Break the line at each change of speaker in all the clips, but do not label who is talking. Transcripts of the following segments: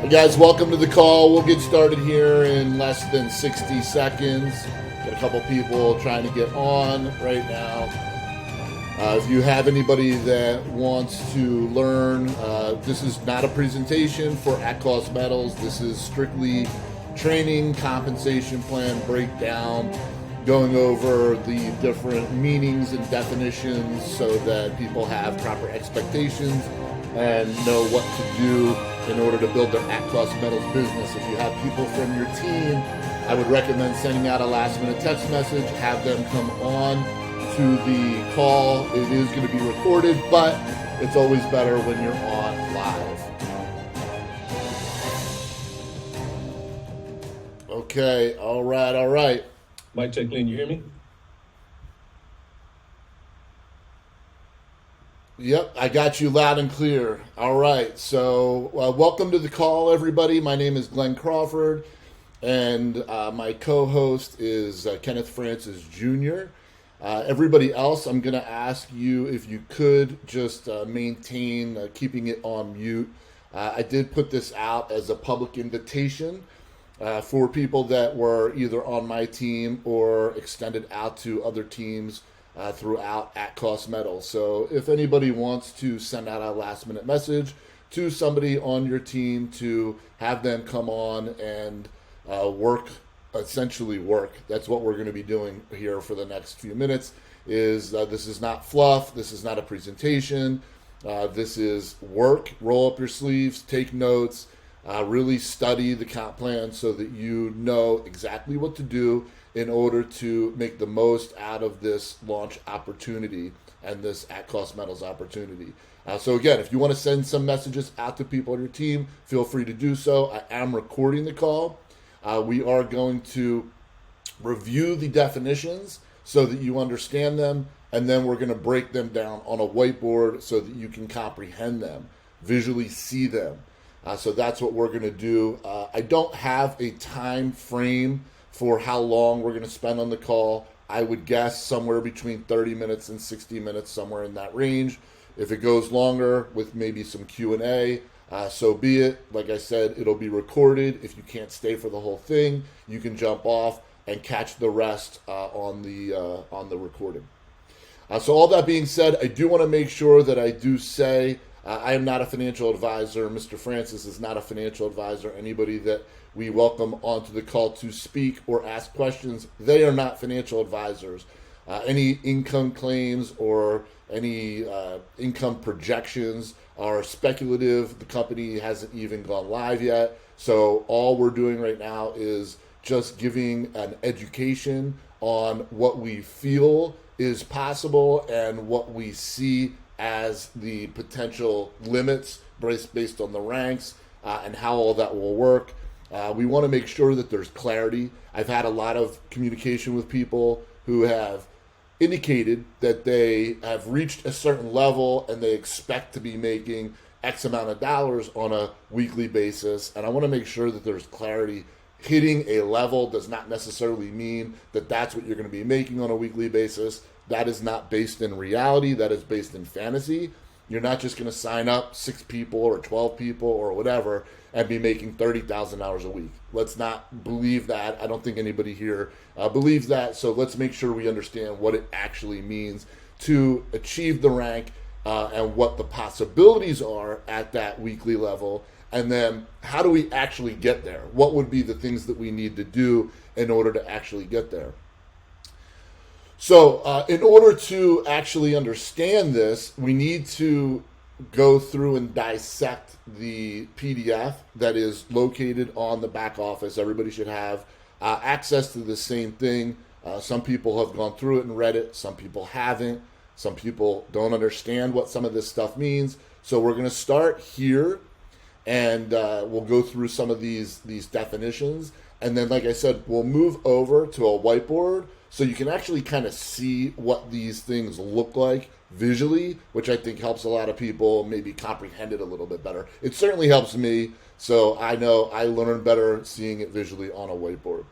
Guys, welcome to the call. We'll get started here in less than 60 seconds. Got a couple people trying to get on right now. If you have anybody that wants to learn, this is not a presentation for at-cost metals. This is strictly training, compensation plan breakdown, going over the different meanings and definitions so that people have proper expectations and know what to do in order to build their at-cost metals business. If you have people from your team, I would recommend sending out a last-minute text message, have them come on to the call. It is going to be recorded, but it's always better when you're on live. Okay, all right.
Mic check, Glenn, you hear me?
Yep, I got you loud and clear. All right, so welcome to the call, everybody. My name is Glenn Crawford, and my co-host is Kenneth Francis Jr. Everybody else, I'm going to ask you if you could just maintain keeping it on mute. I did put this out as a public invitation for people that were either on my team or extended out to other teams throughout at cost metals. So if anybody wants to send out a last minute message to somebody on your team to have them come on and essentially work. That's what we're going to be doing here for the next few minutes. This is not fluff. This is not a presentation. This is work. Roll up your sleeves, take notes, really study the comp plan so that you know exactly what to do in order to make the most out of this launch opportunity and this at-cost metals opportunity. So again, if you want to send some messages out to people on your team, feel free to do so. I am recording the call. We are going to review the definitions so that you understand them, and then we're going to break them down on a whiteboard so that you can comprehend them, visually see them. So that's what we're going to do. I don't have a time frame for how long we're going to spend on the call. I would guess somewhere between 30 minutes and 60 minutes, somewhere in that range. If it goes longer with maybe some Q&A, so be it. Like I said, it'll be recorded. If you can't stay for the whole thing, you can jump off and catch the rest on the recording. So all that being said, I do want to make sure that I do say I am not a financial advisor. Mr. Francis is not a financial advisor. Anybody that we welcome onto the call to speak or ask questions, they are not financial advisors. Any income claims or any income projections are speculative. The company hasn't even gone live yet. So all we're doing right now is just giving an education on what we feel is possible and what we see as the potential limits based on the ranks and how all that will work. We want to make sure that there's clarity. I've had a lot of communication with people who have indicated that they have reached a certain level and they expect to be making X amount of dollars on a weekly basis. And I want to make sure that there's clarity. Hitting a level does not necessarily mean that that's what you're going to be making on a weekly basis. That is not based in reality. That is based in fantasy. You're not just going to sign up 6 people or 12 people or whatever and be making $30,000 a week. Let's not believe that. I don't think anybody here believes that. So let's make sure we understand what it actually means to achieve the rank and what the possibilities are at that weekly level. And then how do we actually get there? What would be the things that we need to do in order to actually get there? So in order to actually understand this, we need to go through and dissect the PDF that is located on the back office. Everybody should have access to the same thing. Some people have gone through it and read it. Some people haven't. Some people don't understand what some of this stuff means. So we're going to start here. and we'll go through some of these definitions, and then, like I said, we'll move over to a whiteboard so you can actually kind of see what these things look like visually, which I think helps a lot of people maybe comprehend it a little bit better. It certainly helps me, so I know I learn better seeing it visually on a whiteboard.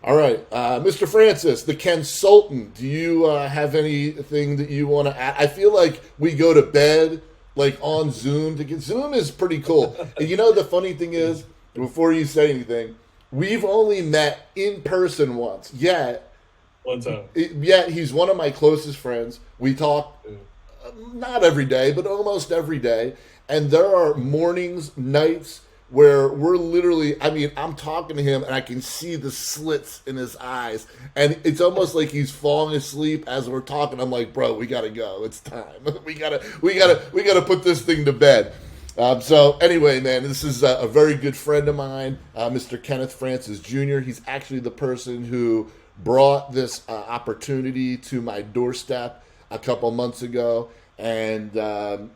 All right, Mr. Francis, the Kensultant, do you have anything that you want to add? I feel like we go to bed like on Zoom. Zoom is pretty cool. And you know, the funny thing is, before you say anything, we've only met in person once. Yet,
One time.
Yet he's one of my closest friends. We talk not every day, but almost every day. And there are mornings, nights, where we're literally, I mean, I'm talking to him and I can see the slits in his eyes, and it's almost like he's falling asleep as we're talking. I'm like, bro, we gotta go. It's time. we gotta put this thing to bed. So anyway, man, this is a very good friend of mine, Mr. Kenneth Francis Jr. He's actually the person who brought this opportunity to my doorstep a couple months ago. And,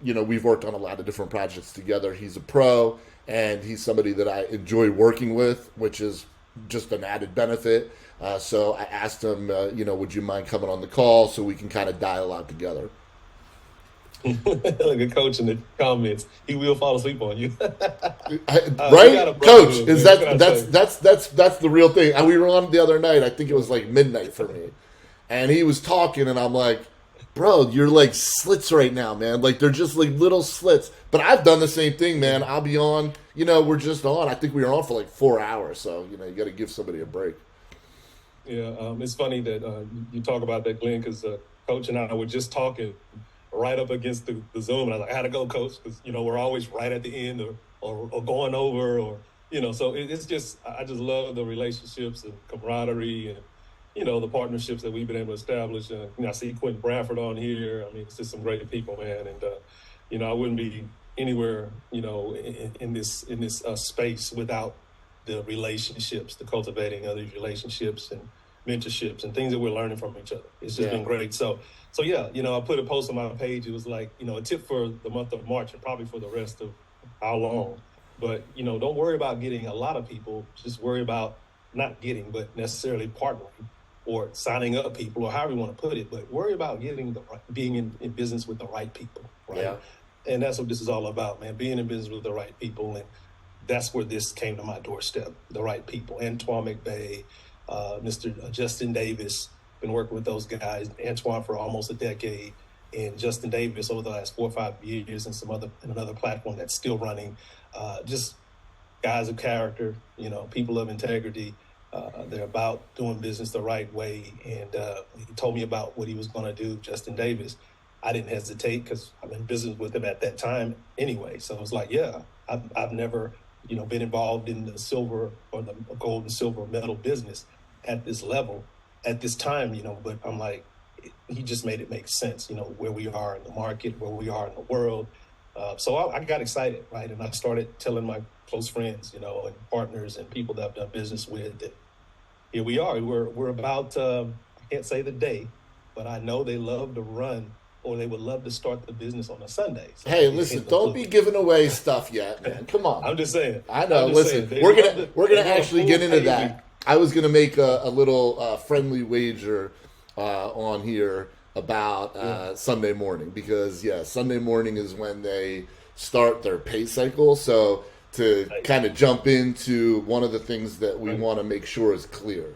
we've worked on a lot of different projects together. He's a pro, and he's somebody that I enjoy working with, which is just an added benefit. So I asked him, would you mind coming on the call so we can kind of dialogue together?
Like a coach in the comments, he will fall asleep on you.
Right, Coach? Is that's the real thing? And we were on the other night. I think it was like midnight for me, and he was talking, and I'm like, bro, you're like slits right now, man. Like they're just like little slits. But I've done the same thing, man. I'll be on, we're just on. I think we were on for like 4 hours. So, you got to give somebody a break.
Yeah, it's funny that you talk about that, Glenn, because Coach and I were just talking right up against the Zoom. And I was like, I had to go, Coach, because, we're always right at the end or going over or, so it's just, I just love the relationships and camaraderie and, the partnerships that we've been able to establish. I see Quentin Bradford on here. I mean, it's just some great people, man. And, I wouldn't be anywhere, in this space without the relationships, the cultivating of these relationships and mentorships and things that we're learning from each other. It's just been great. So yeah, I put a post on my page. It was like, a tip for the month of March and probably for the rest of how long. But, don't worry about getting a lot of people. Just worry about not getting, but necessarily partnering or signing up people or however you want to put it. But worry about being in business with the right people, right? Yeah. And that's what this is all about, man, being in business with the right people. And that's where this came to my doorstep, the right people. Antoine McVeigh, Mr. Justin Davis, been working with those guys, Antoine for almost a decade, and Justin Davis over the last 4 or 5 years and another platform that's still running. Just guys of character, people of integrity. They're about doing business the right way. And he told me about what he was going to do, Justin Davis. I didn't hesitate because I'm in business with him at that time anyway. So I was like, yeah, I've never, been involved in the silver or the gold and silver medal business at this level at this time, but I'm like, he just made it make sense, where we are in the market, where we are in the world. So I got excited, right? And I started telling my close friends, and partners and people that I've done business with that here we are. We're about, I can't say the day, but I know they love to run or they would love to start the business on a Sunday. So
hey, listen, don't be giving away stuff yet, man. Come on.
I'm just saying.
I know. Listen, we're gonna actually get into that. I was gonna make a little friendly wager on here about Sunday morning because Sunday morning is when they start their pay cycle. So to kind of jump into one of the things that we want to make sure is clear.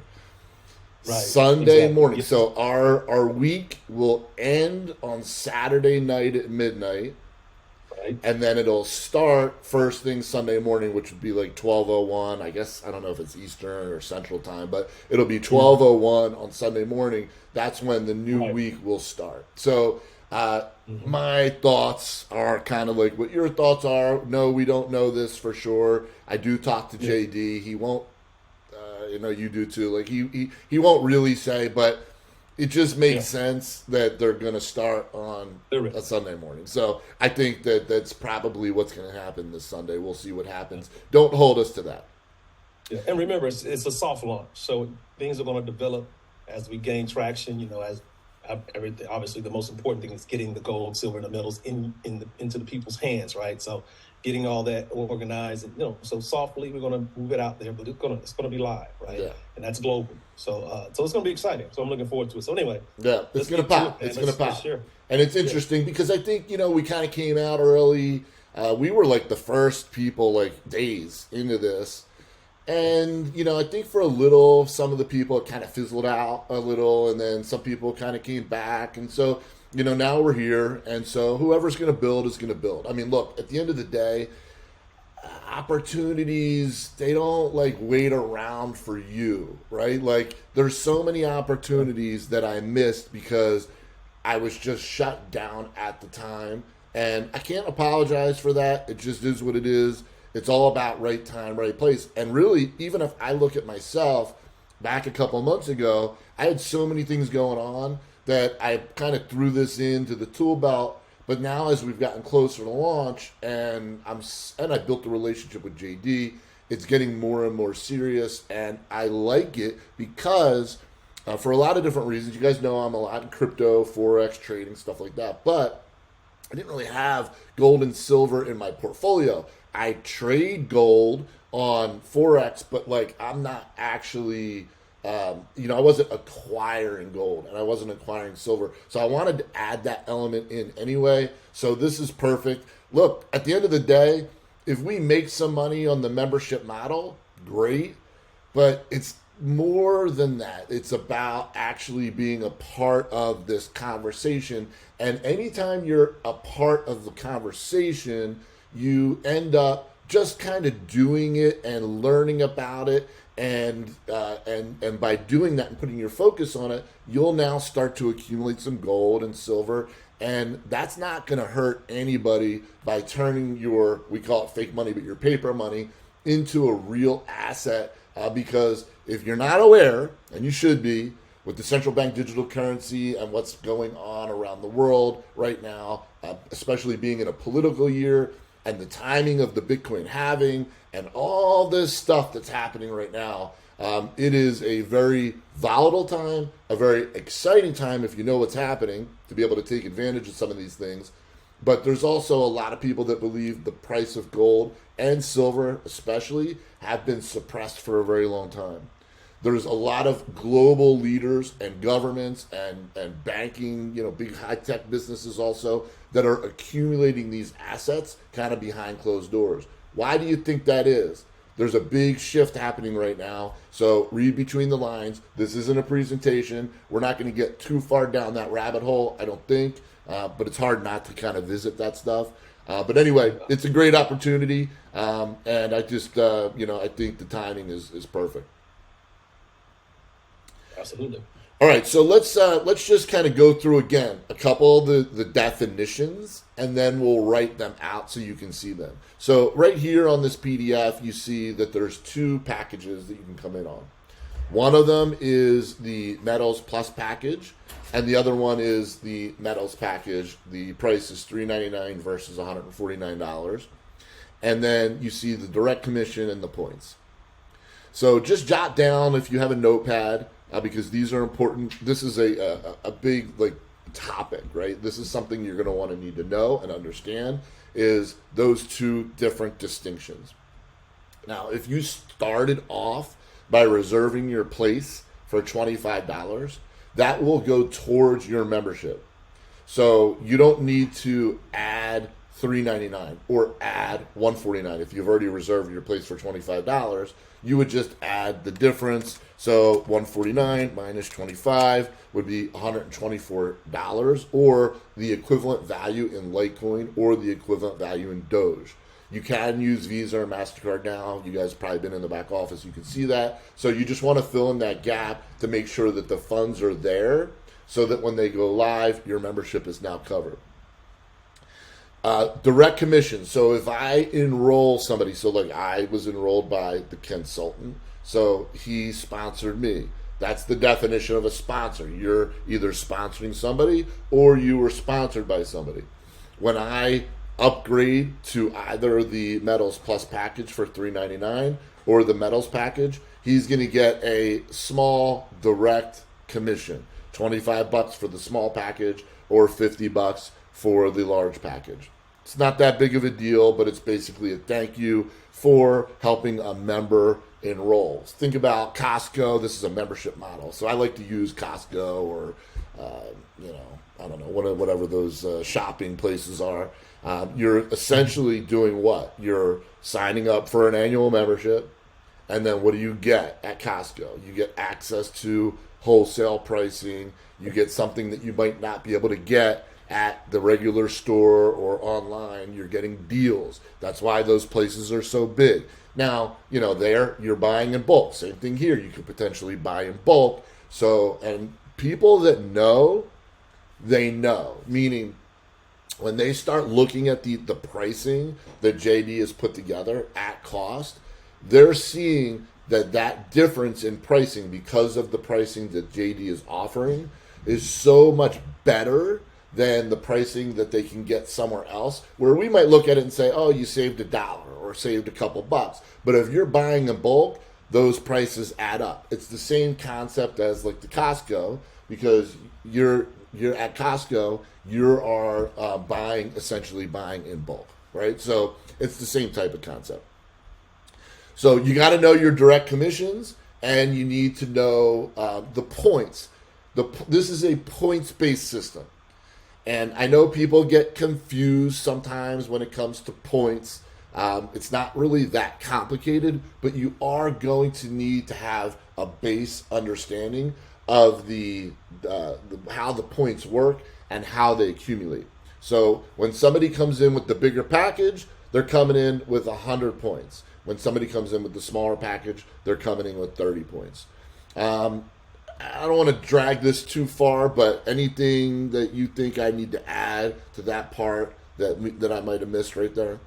Right. Sunday morning. Yeah. So our week will end on Saturday night at midnight. Right. And then it'll start first thing Sunday morning, which would be like 12:01. I guess I don't know if it's Eastern or Central time, but it'll be 12:01 on Sunday morning. That's when the new week will start. So my thoughts are kind of like what your thoughts are. No, we don't know this for sure. I do talk to JD. He won't. You do too. Like he won't really say, but it just makes sense that they're going to start on a Sunday morning. So I think that's probably what's going to happen this Sunday. We'll see what happens. Don't hold us to that.
Yeah. And remember, it's a soft launch, so things are going to develop as we gain traction. As everything. Obviously, the most important thing is getting the gold, silver, and the medals into the people's hands, right? So getting all that organized, and so softly we're gonna move it out there, but it's gonna be live, right?
Yeah.
And that's global. So it's gonna be exciting. So I'm looking forward to it. So anyway,
yeah, it's gonna pop. It's gonna pop.
Sure.
And it's interesting because I think we kind of came out early. We were like the first people, like days into this. And, I think for a little, some of the people it kind of fizzled out a little, and then some people kind of came back. And so, now we're here. And so whoever's going to build is going to build. I mean, look, at the end of the day, opportunities, they don't like wait around for you, right? Like there's so many opportunities that I missed because I was just shut down at the time. And I can't apologize for that. It just is what it is. It's all about right time, right place. And really, even if I look at myself back a couple of months ago, I had so many things going on that I kind of threw this into the tool belt. But now as we've gotten closer to launch and I built the relationship with JD, it's getting more and more serious. And I like it because for a lot of different reasons, you guys know I'm a lot in crypto, Forex, trading, stuff like that. But I didn't really have gold and silver in my portfolio. I trade gold on Forex, but like I'm not actually, I wasn't acquiring gold and I wasn't acquiring silver. So I wanted to add that element in anyway. So this is perfect. Look, at the end of the day, if we make some money on the membership model, great. But it's more than that. It's about actually being a part of this conversation. And anytime you're a part of the conversation, you end up just kind of doing it and learning about it, and by doing that and putting your focus on it, you'll now start to accumulate some gold and silver, and that's not going to hurt anybody by turning your, we call it fake money, but your paper money into a real asset, because if you're not aware, and you should be, with the central bank digital currency and what's going on around the world right now, especially being in a political year, and the timing of the Bitcoin halving and all this stuff that's happening right now, it is a very volatile time, a very exciting time if you know what's happening, to be able to take advantage of some of these things. But there's also a lot of people that believe the price of gold and silver especially have been suppressed for a very long time. There's a lot of global leaders and governments and banking, big high-tech businesses also, that are accumulating these assets kind of behind closed doors. Why do you think that is? There's a big shift happening right now. So read between the lines. This isn't a presentation. We're not going to get too far down that rabbit hole, I don't think. But it's hard not to kind of visit that stuff. But anyway, it's a great opportunity. And I just, I think the timing is perfect.
Absolutely.
All right, so let's just kind of go through again a couple of the definitions, and then we'll write them out so you can see them. So right here on this PDF, you see that there's two packages that you can come in on. One of them is the Metals Plus package, and the other one is the Metals package. The price is $399 versus $149. And then you see the direct commission and the points. So just jot down if you have a notepad, because these are important. This is a big topic, right? This is something you're going to want to need to know and understand, is those two different distinctions. Now, if you started off by reserving your place for $25, that will go towards your membership. So you don't need to add $399 or add $149. If you've already reserved your place for $25, you would just add the difference. So $149 minus $25 would be $124, or the equivalent value in Litecoin or the equivalent value in Doge. You can use Visa or MasterCard now. You guys have probably been in the back office. You can see that. So you just want to fill in that gap to make sure that the funds are there so that when they go live, your membership is now covered. Direct commission. So if I enroll somebody, so like I was enrolled by the Kensultant, so he sponsored me. That's the definition of a sponsor. You're either sponsoring somebody or you were sponsored by somebody. When I upgrade to either the Metals Plus package for $399 or the Metals package, he's going to get a small direct commission, $25 for the small package or $50 for the large package. It's not that big of a deal, but it's basically a thank you for helping a member enroll. Think about Costco. This is a membership model. So I like to use Costco or, I don't know, whatever those shopping places are. You're essentially doing what? You're signing up for an annual membership. And then what do you get at Costco? You get access to wholesale pricing. You get something that you might not be able to get at the regular store or online. You're getting deals. That's why those places are so big. Now, there you're buying in bulk. Same thing here. You could potentially buy in bulk. So, and people that know, they know. Meaning, when they start looking at the pricing that JD has put together at cost, they're seeing that difference in pricing because of the pricing that JD is offering is so much better than the pricing that they can get somewhere else, where we might look at it and say, oh, you saved $1 or saved a couple bucks. But if you're buying in bulk, those prices add up. It's the same concept as like the Costco, because you're at Costco, you are essentially buying in bulk, right? So it's the same type of concept. So you got to know your direct commissions, and you need to know the points. This is a points-based system. And I know people get confused sometimes when it comes to points. It's not really that complicated, but you are going to need to have a base understanding of how the points work and how they accumulate. So when somebody comes in with the bigger package, they're coming in with 100 points. When somebody comes in with the smaller package, they're coming in with 30 points. I don't want to drag this too far, but anything that you think I need to add to that part that I might have missed right there?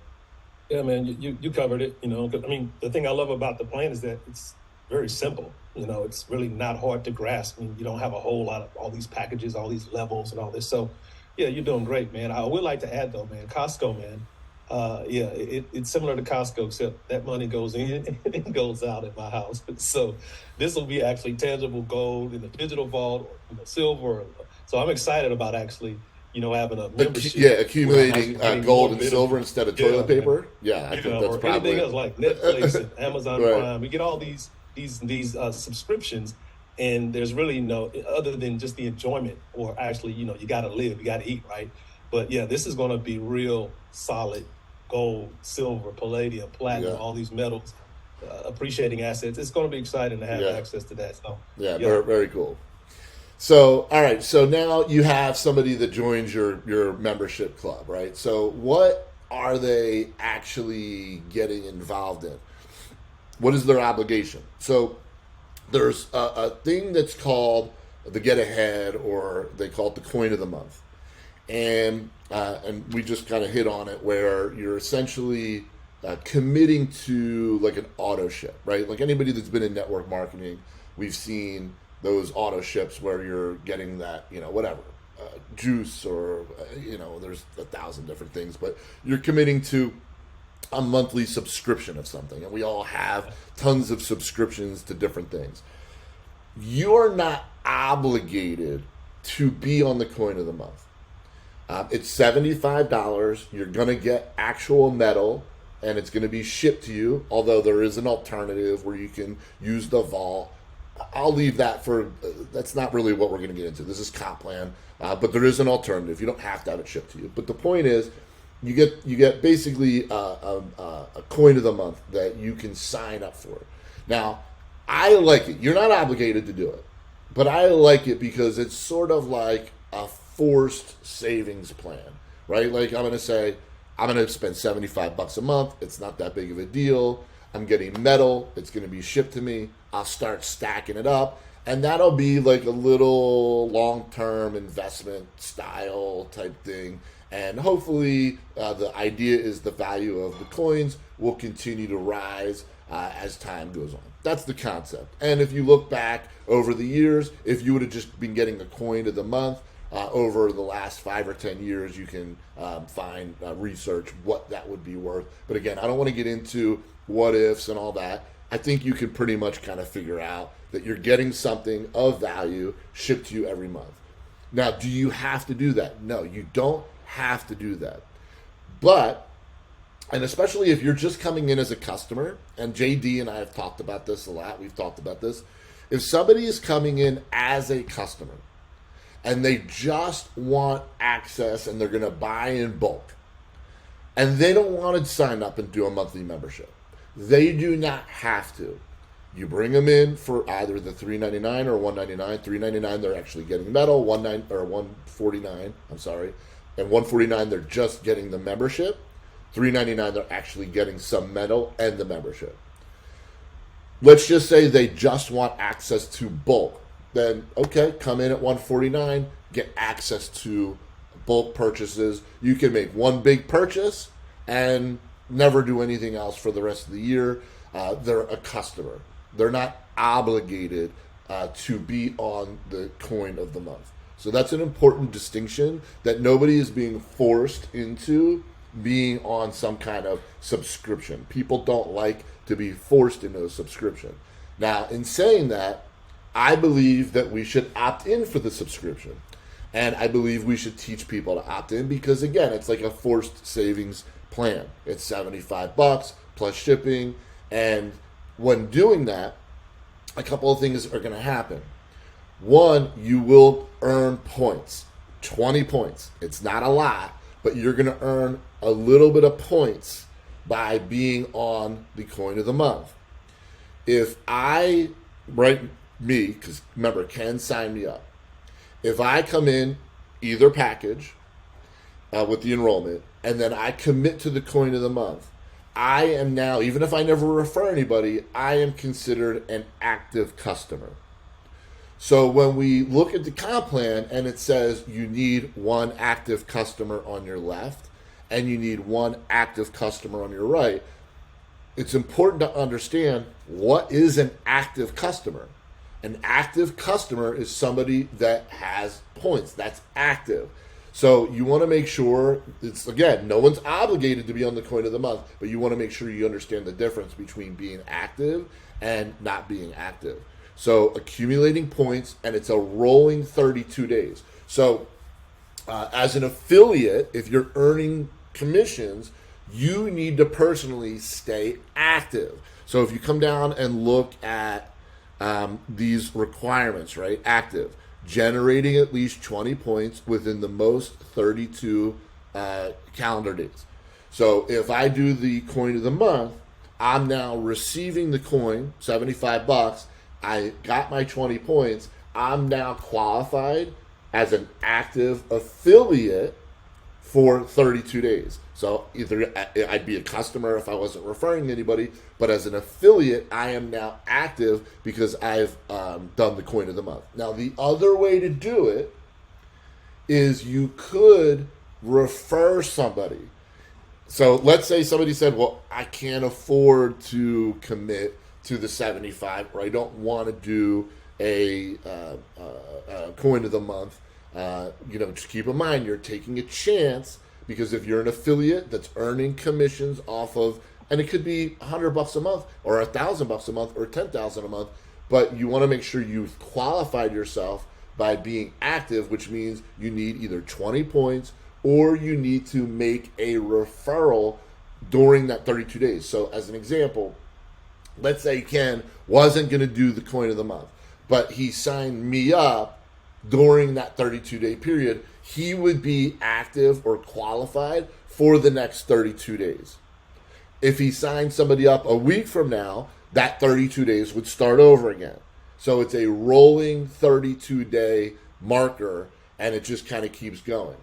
Yeah, man, you covered it. The thing I love about the plan is that it's very simple. It's really not hard to grasp. You don't have a whole lot of all these packages, all these levels, and all this. So, yeah, you're doing great, man. I would like to add though, man, Costco, man. It's similar to Costco, except that money goes in and goes out at my house. So this will be actually tangible gold in the digital vault, or silver. So I'm excited about actually, having a membership.
Accumulating gold and silver instead of toilet paper. Man. Yeah, I think that's probably
anything else like Netflix and Amazon
right.
Prime. We get all these subscriptions, and there's really no other than just the enjoyment, or actually, you got to live, you got to eat, right? But yeah, this is going to be real solid. Gold, silver, palladium, platinum, all these metals, appreciating assets. It's going to be exciting to have access to that. So,
very, very cool. So, all right. So now you have somebody that joins your membership club, right? So what are they actually getting involved in? What is their obligation? So there's a thing that's called the Get Ahead, or they call it the Coin of the Month. And we just kind of hit on it, where you're essentially committing to like an auto ship, right? Like anybody that's been in network marketing, we've seen those auto ships where you're getting that, juice, or, there's 1,000 different things, but you're committing to a monthly subscription of something. And we all have tons of subscriptions to different things. You're not obligated to be on the Coin of the Month. It's $75. You're going to get actual metal, and it's going to be shipped to you, although there is an alternative where you can use the vault. I'll leave that that's not really what we're going to get into. This is comp plan, but there is an alternative. You don't have to have it shipped to you. But the point is, you get basically a Coin of the Month that you can sign up for. Now, I like it. You're not obligated to do it, but I like it because it's sort of like a forced savings plan, right? Like I'm going to say, I'm going to spend $75 a month. It's not that big of a deal. I'm getting metal. It's going to be shipped to me. I'll start stacking it up, and that'll be like a little long-term investment style type thing. And hopefully the idea is the value of the coins will continue to rise as time goes on. That's the concept. And if you look back over the years, if you would have just been getting a Coin of the Month, over the last 5 or 10 years, you can find research what that would be worth. But again, I don't want to get into what ifs and all that. I think you can pretty much kind of figure out that you're getting something of value shipped to you every month. Now, do you have to do that? No, you don't have to do that. But, and especially if you're just coming in as a customer, and JD and I have talked about this a lot, we've talked about this. If somebody is coming in as a customer and they just want access and they're going to buy in bulk, and they don't want to sign up and do a monthly membership, they do not have to. You bring them in for either the $3.99 or $1.99. $3.99 they're actually getting metal. $1.49. I'm sorry, and $1.49 they're just getting the membership. $3.99 they're actually getting some metal and the membership. Let's just say they just want access to bulk. Then okay, come in at $1.49, get access to bulk purchases. You can make one big purchase and never do anything else for the rest of the year. They're a customer. They're not obligated to be on the coin of the month. So that's an important distinction, that nobody is being forced into being on some kind of subscription. People don't like to be forced into a subscription. Now, in saying that, I believe that we should opt in for the subscription. And I believe we should teach people to opt in because, again, it's like a forced savings plan. It's $75 plus shipping. And when doing that, a couple of things are going to happen. One, you will earn points, 20 points. It's not a lot, but you're going to earn a little bit of points by being on the coin of the month. If I, me, because remember, Ken signed me up. If I come in either package with the enrollment, and then I commit to the coin of the month, I am now, even if I never refer anybody, I am considered an active customer. So when we look at the comp plan and it says you need one active customer on your left and you need one active customer on your right, it's important to understand what is an active customer. An active customer is somebody that has points. That's active. So you want to make sure, it's, again, no one's obligated to be on the coin of the month, but you want to make sure you understand the difference between being active and not being active. So accumulating points, and it's a rolling 32 days. So as an affiliate, if you're earning commissions, you need to personally stay active. So if you come down and look at these requirements, right? Active. Generating at least 20 points within the most 32 calendar days. So if I do the coin of the month, I'm now receiving the coin, $75. I got my 20 points. I'm now qualified as an active affiliate for 32 days. So either I'd be a customer if I wasn't referring anybody, but as an affiliate, I am now active because I've done the coin of the month. Now, the other way to do it is you could refer somebody. So let's say somebody said, well, I can't afford to commit to the 75, or I don't want to do a coin of the month. Just keep in mind, you're taking a chance, because if you're an affiliate that's earning commissions off of, and it could be $100 a month or $1,000 a month or $10,000 a month, but you want to make sure you've qualified yourself by being active, which means you need either 20 points or you need to make a referral during that 32 days. So as an example, let's say Ken wasn't going to do the coin of the month, but he signed me up during that 32-day period. He would be active or qualified for the next 32 days. If he signed somebody up a week from now, that 32 days would start over again. So it's a rolling 32-day marker, and it just kind of keeps going.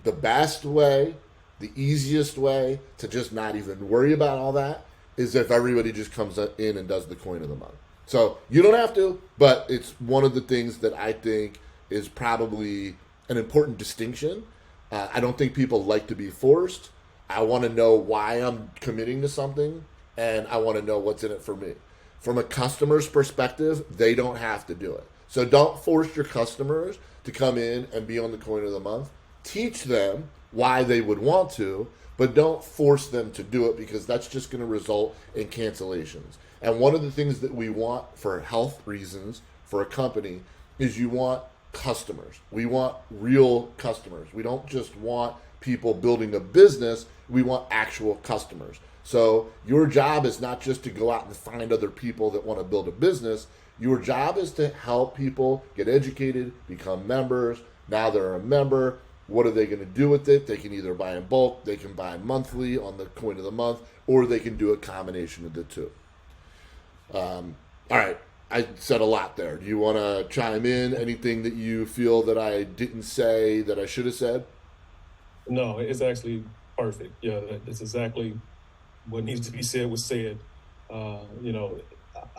The best way, the easiest way to just not even worry about all that is if everybody just comes in and does the coin of the month. So you don't have to, but it's one of the things that I think is probably an important distinction. I don't think people like to be forced. I want to know why I'm committing to something, and I want to know what's in it for me. From a customer's perspective, they don't have to do it. So don't force your customers to come in and be on the coin of the month. Teach them why they would want to, but don't force them to do it, because that's just going to result in cancellations. And one of the things that we want for health reasons for a company is you want customers. We want real customers. We don't just want people building a business. We want actual customers. So your job is not just to go out and find other people that want to build a business. Your job is to help people get educated, become members. Now they're a member. What are they going to do with it? They can either buy in bulk, they can buy monthly on the coin of the month, or they can do a combination of the two. All right, I said a lot there. Do you want to chime in? Anything that you feel that I didn't say that I should have said?
No, it's actually perfect. Yeah, that's exactly what needs to be said was said. I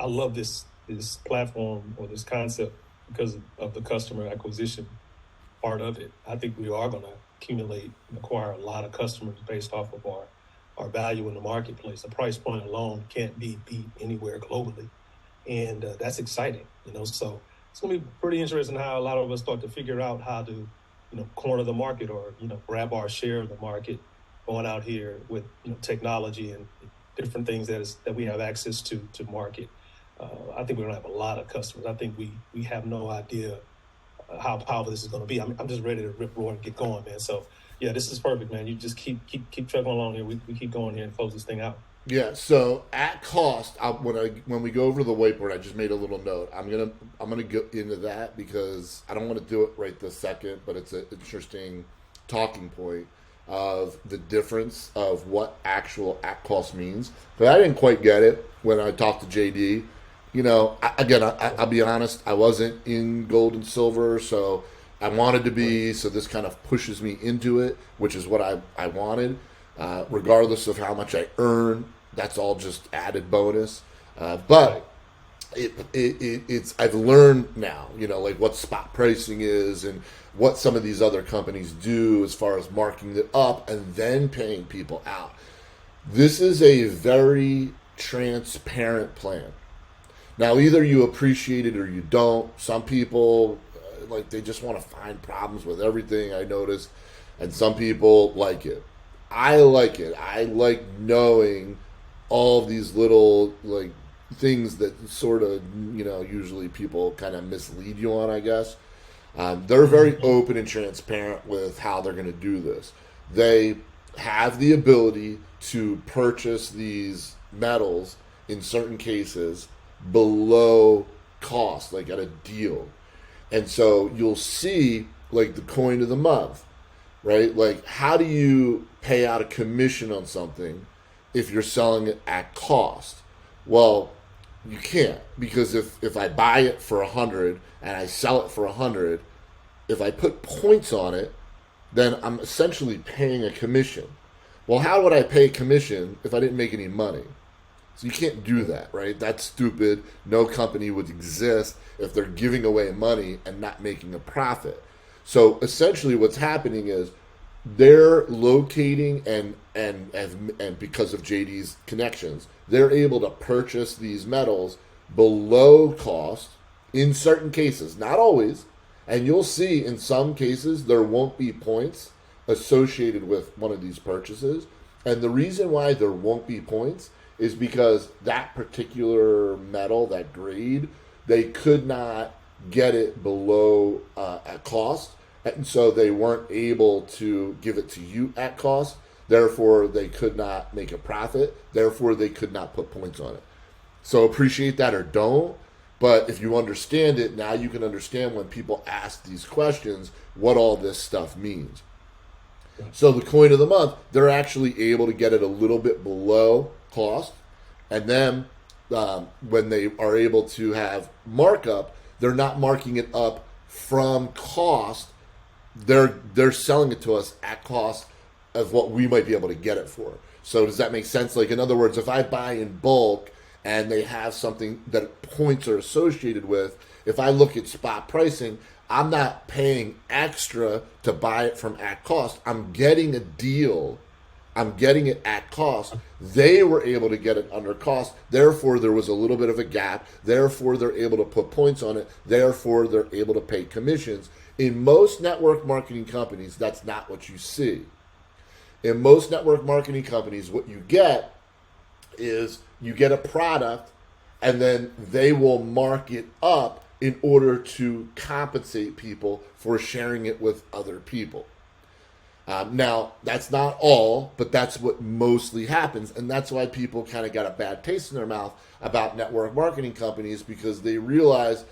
love this platform or this concept because of the customer acquisition part of it. I think we are going to accumulate and acquire a lot of customers based off of our value in the marketplace. The price point alone can't be beat anywhere globally. And that's exciting, so it's going to be pretty interesting how a lot of us start to figure out how to, corner the market or, grab our share of the market going out here with, technology and different things that we have access to market. I think we're going to have a lot of customers. I think we have no idea how powerful this is going to be. I'm just ready to rip, roar, and get going, man. So, yeah, this is perfect, man. You just keep trucking along here. We keep going here and close this thing out.
Yeah. So at cost, when we go over to the whiteboard, I just made a little note. I'm gonna go into that because I don't want to do it right this second, but it's an interesting talking point of the difference of what actual at cost means. But I didn't quite get it when I talked to JD. I'll be honest, I wasn't in gold and silver, so I wanted to be, so this kind of pushes me into it, which is what I wanted. Regardless of how much I earn, that's all just added bonus. But it's I've learned now, like what spot pricing is and what some of these other companies do as far as marking it up and then paying people out. This is a very transparent plan. Now, either you appreciate it or you don't. Some people, they just want to find problems with everything, I noticed. And some people like it. I like it. I like knowing all these little, things that sort of, usually people kind of mislead you on, I guess. They're very open and transparent with how they're going to do this. They have the ability to purchase these metals in certain cases below cost, at a deal. And so you'll see, the coin of the month, right? How do you pay out a commission on something if you're selling it at cost? Well, you can't, because if I buy it for 100 and I sell it for 100, if I put points on it, then I'm essentially paying a commission. Well, how would I pay a commission if I didn't make any money? So you can't do that, right? That's stupid. No company would exist if they're giving away money and not making a profit. So essentially what's happening is they're locating and because of JD's connections, they're able to purchase these metals below cost in certain cases, not always. And you'll see in some cases there won't be points associated with one of these purchases. And the reason why there won't be points is because that particular metal, that grade, they could not get it below at cost. And so they weren't able to give it to you at cost. Therefore, they could not make a profit. Therefore, they could not put points on it. So appreciate that or don't. But if you understand it, now you can understand when people ask these questions, what all this stuff means. So the coin of the month, they're actually able to get it a little bit below cost. And then when they are able to have markup, they're not marking it up from cost. They're selling it to us at cost of what we might be able to get it for. So does that make sense? In other words, if I buy in bulk and they have something that points are associated with, if I look at spot pricing, I'm not paying extra to buy it from at cost. I'm getting a deal. I'm getting it at cost. They were able to get it under cost. Therefore, there was a little bit of a gap. Therefore, they're able to put points on it. Therefore, they're able to pay commissions. In most network marketing companies, that's not what you see. In most network marketing companies, what you get is you get a product and then they will mark it up in order to compensate people for sharing it with other people. Now, that's not all, but that's what mostly happens. And that's why people kind of got a bad taste in their mouth about network marketing companies, because they realize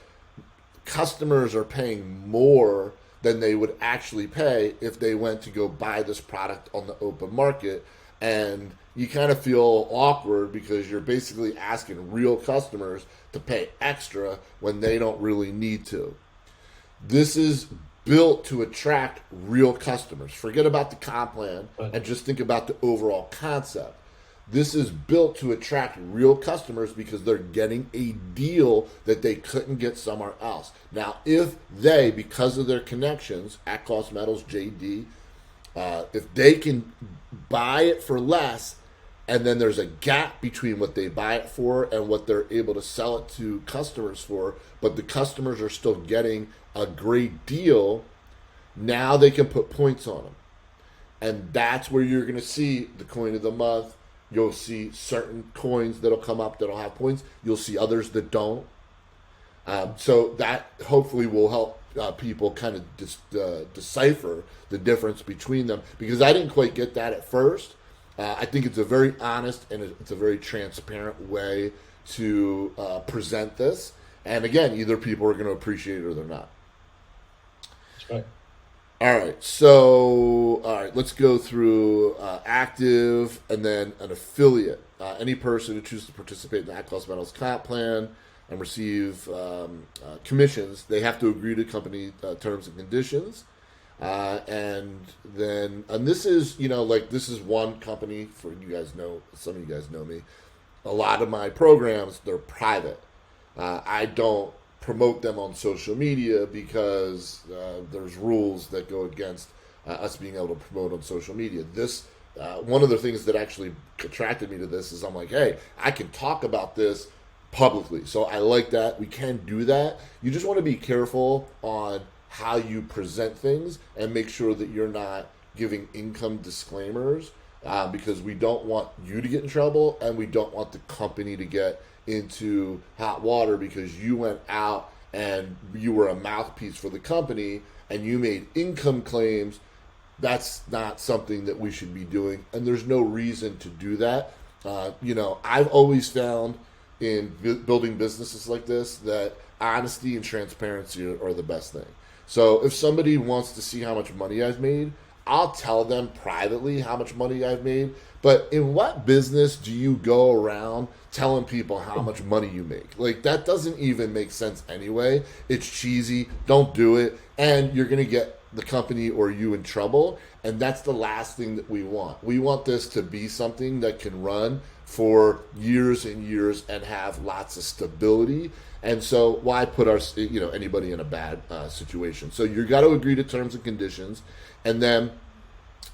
customers are paying more than they would actually pay if they went to go buy this product on the open market. And you kind of feel awkward because you're basically asking real customers to pay extra when they don't really need to. This is built to attract real customers. Forget about the comp plan and just think about the overall concept. This is built to attract real customers because they're getting a deal that they couldn't get somewhere else. Now, if they, because of their connections, at Cost Metals, JD, if they can buy it for less, and then there's a gap between what they buy it for and what they're able to sell it to customers for, but the customers are still getting a great deal, now they can put points on them. And that's where you're going to see the coin of the month. You'll see certain coins that'll come up that'll have points. You'll see others that don't. So that hopefully will help people kind of decipher the difference between them, because I didn't quite get that at first. I think it's a very honest and it's a very transparent way to present this. And again, either people are going to appreciate it or they're not.
That's right.
All right, let's go through active and then an affiliate. Any person who chooses to participate in the Cost Metals comp plan and receive commissions, they have to agree to company terms and conditions. And this is, this is one company, for you guys know, some of you guys know me. A lot of my programs, they're private. I don't promote them on social media because there's rules that go against us being able to promote on social media. This, one of the things that actually attracted me to this is I'm like, hey, I can talk about this publicly. So I like that. We can do that. You just want to be careful on how you present things and make sure that you're not giving income disclaimers, because we don't want you to get in trouble and we don't want the company to get into hot water because you went out and you were a mouthpiece for the company and you made income claims. That's not something that we should be doing, and there's no reason to do that. I've always found in building businesses like this that honesty and transparency are the best thing. So if somebody wants to see how much money I've made, I'll tell them privately how much money I've made. But in what business do you go around telling people how much money you make? Like, that doesn't even make sense anyway. It's cheesy. Don't do it. And you're going to get the company or you in trouble. And that's the last thing that we want. We want this to be something that can run for years and years and have lots of stability. And so why put anybody in a bad situation? So you got to agree to terms and conditions. And then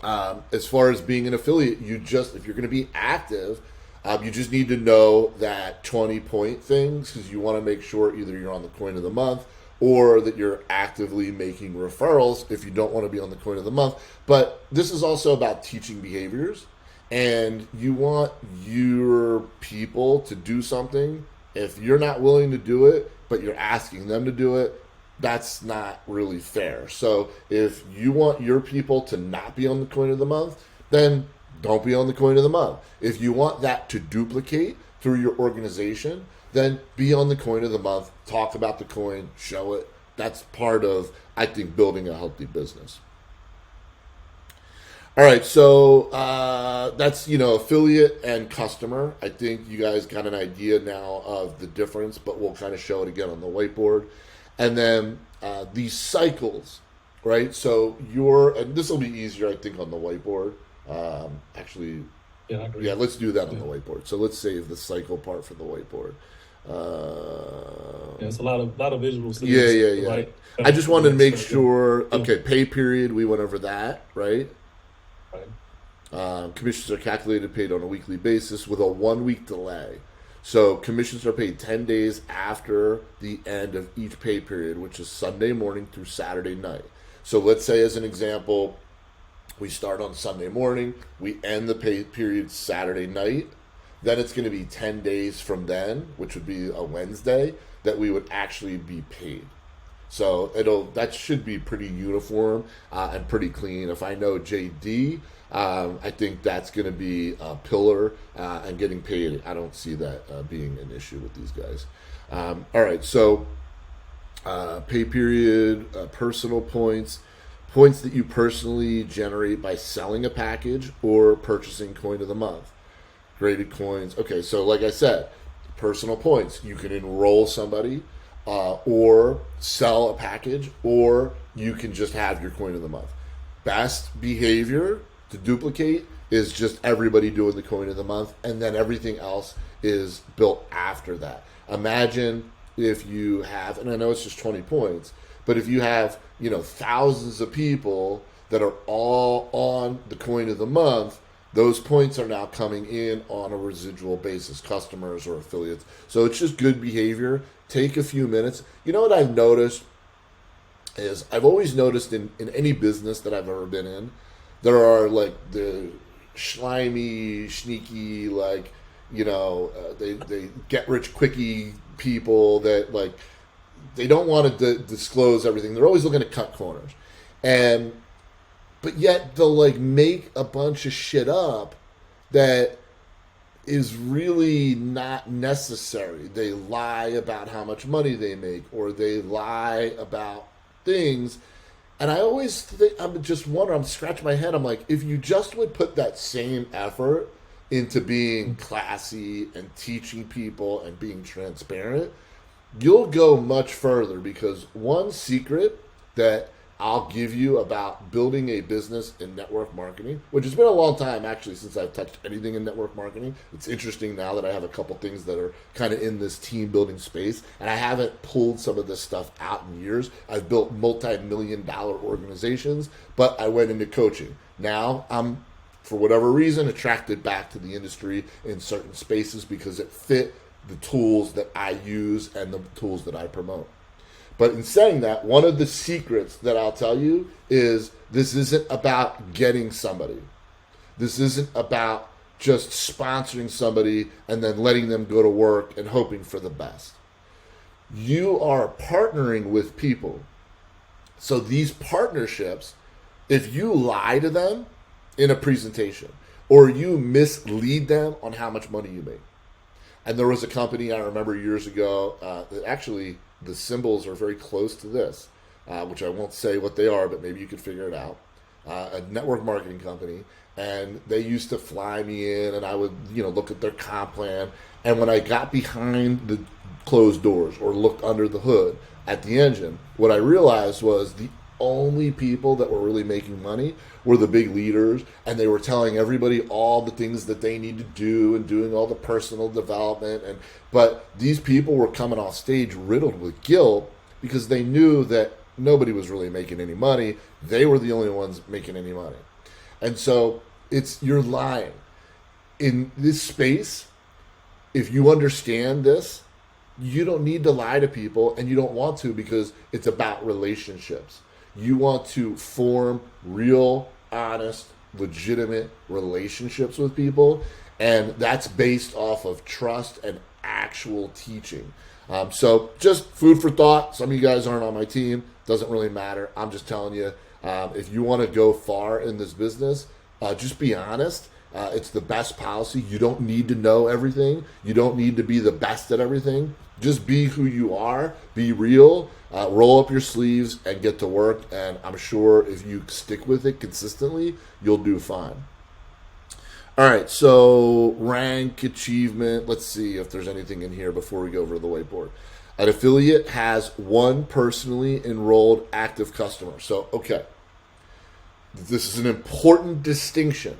as far as being an affiliate, if you're going to be active, you just need to know that 20-point things, because you want to make sure either you're on the coin of the month or that you're actively making referrals if you don't want to be on the coin of the month. But this is also about teaching behaviors, and you want your people to do something. If you're not willing to do it, but you're asking them to do it, that's not really fair. So if you want your people to not be on the coin of the month, then don't be on the coin of the month. If you want that to duplicate through your organization, then be on the coin of the month, talk about the coin, show it. That's part of, I think, building a healthy business. All right, so that's, affiliate and customer. I think you guys got an idea now of the difference, but we'll kind of show it again on the whiteboard. And then these cycles, right? So and this will be easier, I think, on the whiteboard. Actually,
yeah, I agree.
Yeah, let's do that on the whiteboard. So let's save the cycle part for the whiteboard.
It's a lot of visuals.
Yeah.
Right?
I just wanted to make sure. Okay, pay period. We went over that, right?
Right.
Commissions are calculated, paid on a weekly basis with a 1-week delay. So commissions are paid 10 days after the end of each pay period, which is Sunday morning through Saturday night. So let's say, as an example, we start on Sunday morning, we end the pay period Saturday night. Then it's going to be 10 days from then, which would be a Wednesday, that we would actually be paid. So that should be pretty uniform and pretty clean. If I know JD, I think that's going to be a pillar and getting paid. I don't see that being an issue with these guys. All right, so pay period, personal points, points that you personally generate by selling a package or purchasing coin of the month. Graded coins. Okay, so like I said, personal points. You can enroll somebody or sell a package, or you can just have your coin of the month. Best behavior to duplicate is just everybody doing the coin of the month, and then everything else is built after that. Imagine if you have, and I know it's just 20 points, but if you have, thousands of people that are all on the coin of the month, those points are now coming in on a residual basis, customers or affiliates. So it's just good behavior. Take a few minutes. You know what I've noticed is I've always noticed in any business that I've ever been in, there are like the slimy, sneaky, they get rich quickie people that they don't want to disclose everything. They're always looking to cut corners. But yet they'll make a bunch of shit up that is really not necessary. They lie about how much money they make, or they lie about things. And I always think, I'm scratching my head. I'm like, if you just would put that same effort into being classy and teaching people and being transparent, you'll go much further. Because one secret that I'll give you about building a business in network marketing, which has been a long time actually since I've touched anything in network marketing. It's interesting now that I have a couple things that are kind of in this team building space, and I haven't pulled some of this stuff out in years. I've built multi-million-dollar organizations, but I went into coaching. Now I'm, for whatever reason, attracted back to the industry in certain spaces because it fit the tools that I use and the tools that I promote. But in saying that, one of the secrets that I'll tell you is this isn't about getting somebody. This isn't about just sponsoring somebody and then letting them go to work and hoping for the best. You are partnering with people. So these partnerships, if you lie to them in a presentation or you mislead them on how much money you make. And there was a company I remember years ago that actually the symbols are very close to this, which I won't say what they are, but maybe you could figure it out. A network marketing company, and they used to fly me in, and I would, look at their comp plan. And when I got behind the closed doors or looked under the hood at the engine, what I realized was the only people that were really making money were the big leaders, and they were telling everybody all the things that they need to do and doing all the personal development. But these people were coming off stage riddled with guilt because they knew that nobody was really making any money. They were the only ones making any money. And so you're lying. In this space, if you understand this, you don't need to lie to people, and you don't want to, because it's about relationships. You want to form real, honest, legitimate relationships with people, and that's based off of trust and actual teaching. So just food for thought. Some of you guys aren't on my team. Doesn't really matter. I'm just telling you, if you want to go far in this business, just be honest. It's the best policy. You don't need to know everything. You don't need to be the best at everything. Just be who you are. Be real. Roll up your sleeves and get to work. And I'm sure if you stick with it consistently, you'll do fine. All right, so rank, achievement. Let's see if there's anything in here before we go over to the whiteboard. An affiliate has one personally enrolled active customer. So, okay, this is an important distinction.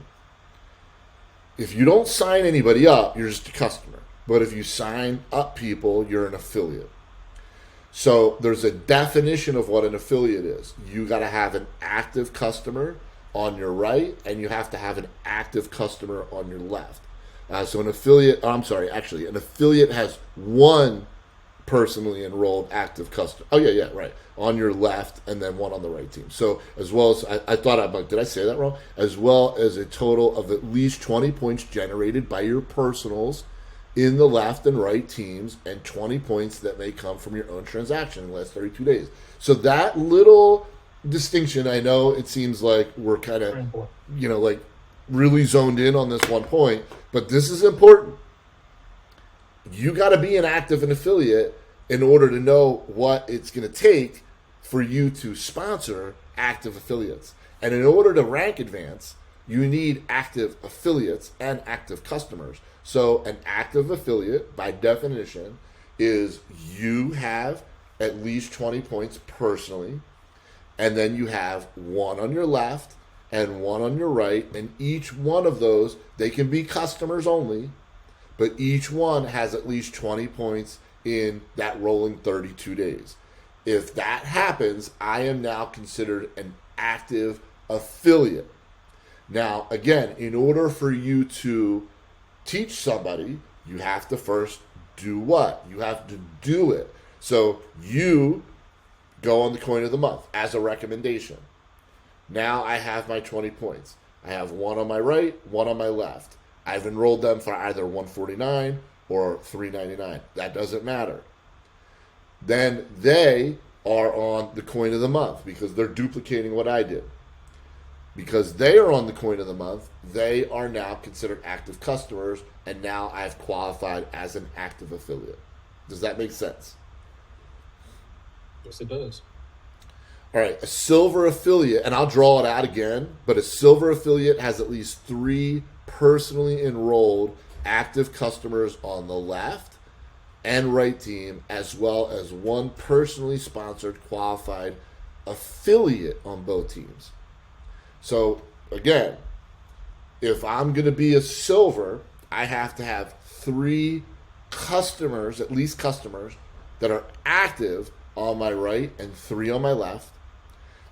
If you don't sign anybody up, you're just a customer. But if you sign up people, you're an affiliate. So there's a definition of what an affiliate is. You got to have an active customer on your right, and you have to have an active customer on your left. So an affiliate has one personally enrolled active customer. Oh, yeah, right. On your left, and then one on the right team. So as well as, I thought, I'm like, did I say that wrong? As well as a total of at least 20 points generated by your personals in the left and right teams, and 20 points that may come from your own transaction in the last 32 days. So that little distinction, I know it seems like we're kind of, like really zoned in on this one point, but this is important. You got to be an active and affiliate in order to know what it's going to take for you to sponsor active affiliates. And in order to rank advance, you need active affiliates and active customers. So an active affiliate, by definition, is you have at least 20 points personally, and then you have one on your left and one on your right, and each one of those, they can be customers only, but each one has at least 20 points in that rolling 32 days. If that happens, I am now considered an active affiliate. Now, again, in order for you to teach somebody, you have to first do what? You have to do it. So you go on the coin of the month as a recommendation. Now I have my 20 points. I have one on my right, one on my left. I've enrolled them for either 149 or 399. That doesn't matter. Then they are on the coin of the month because they're duplicating what I did. Because they are on the coin of the month, they are now considered active customers, and now I've qualified as an active affiliate. Does that make sense?
Yes, it does.
All right, a silver affiliate, and I'll draw it out again, but a silver affiliate has at least 3 personally enrolled active customers on the left and right team, as well as 1 personally sponsored qualified affiliate on both teams. So again, if I'm going to be a silver, I have to have 3 customers, at least customers, that are active on my right and 3 on my left.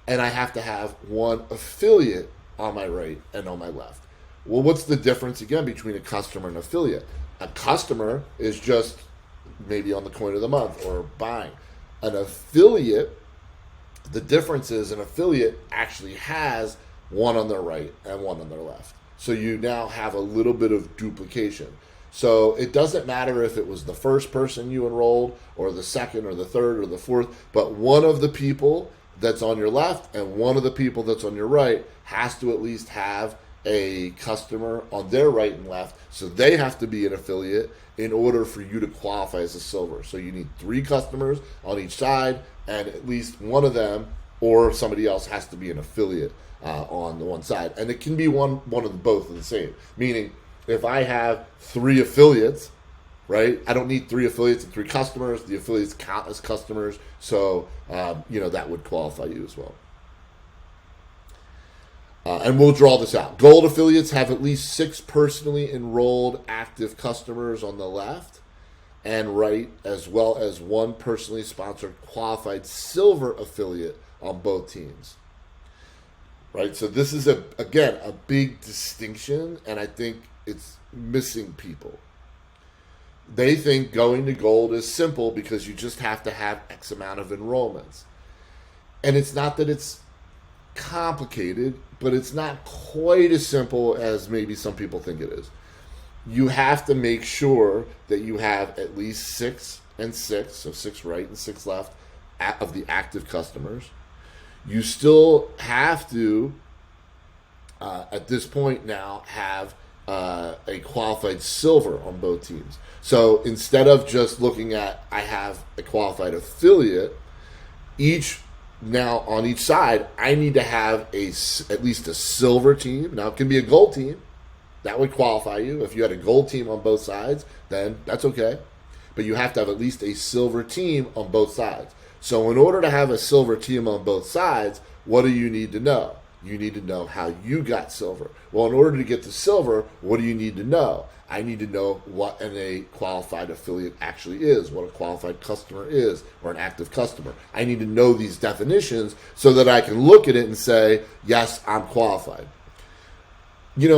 And I have to have 1 affiliate on my right and on my left. Well, what's the difference again between a customer and affiliate? A customer is just maybe on the coin of the month or buying. An affiliate, the difference is an affiliate actually has 1 on their right and 1 on their left. So you now have a little bit of duplication. So it doesn't matter if it was the first person you enrolled or the second or the third or the fourth, but one of the people that's on your left and one of the people that's on your right has to at least have a customer on their right and left. So they have to be an affiliate in order for you to qualify as a silver. So you need 3 customers on each side, and at least one of them or somebody else has to be an affiliate on the one side. And it can be one of both of the same. Meaning, if I have 3 affiliates, right? I don't need 3 affiliates and 3 customers. The affiliates count as customers, so that would qualify you as well. And we'll draw this out. Gold affiliates have at least 6 personally enrolled active customers on the left and right, as well as 1 personally sponsored qualified silver affiliate on both teams. Right? So this is, again, a big distinction, and I think it's missing people. They think going to gold is simple because you just have to have X amount of enrollments. And it's not that it's complicated, but it's not quite as simple as maybe some people think it is. You have to make sure that you have at least 6 and 6, so 6 right and 6 left, of the active customers. You still have to, at this point now, have a qualified silver on both teams. So instead of just looking at, I have a qualified affiliate, now on each side, I need to have at least a silver team. Now it can be a gold team. That would qualify you. If you had a gold team on both sides, then that's okay. But you have to have at least a silver team on both sides. So in order to have a silver team on both sides, what do you need to know? You need to know how you got silver. Well, in order to get to silver, what do you need to know? I need to know what a qualified affiliate actually is, what a qualified customer is, or an active customer. I need to know these definitions so that I can look at it and say, yes, I'm qualified. If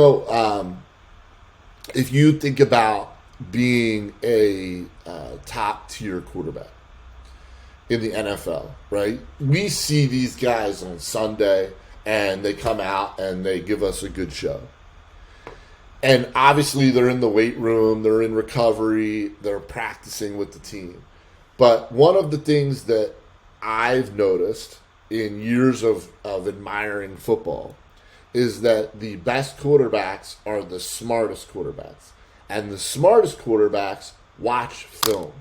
you think about being a top tier quarterback in the NFL, right? We see these guys on Sunday and they come out and they give us a good show. And obviously they're in the weight room, they're in recovery, they're practicing with the team. But one of the things that I've noticed in years of admiring football is that the best quarterbacks are the smartest quarterbacks. And the smartest quarterbacks watch film.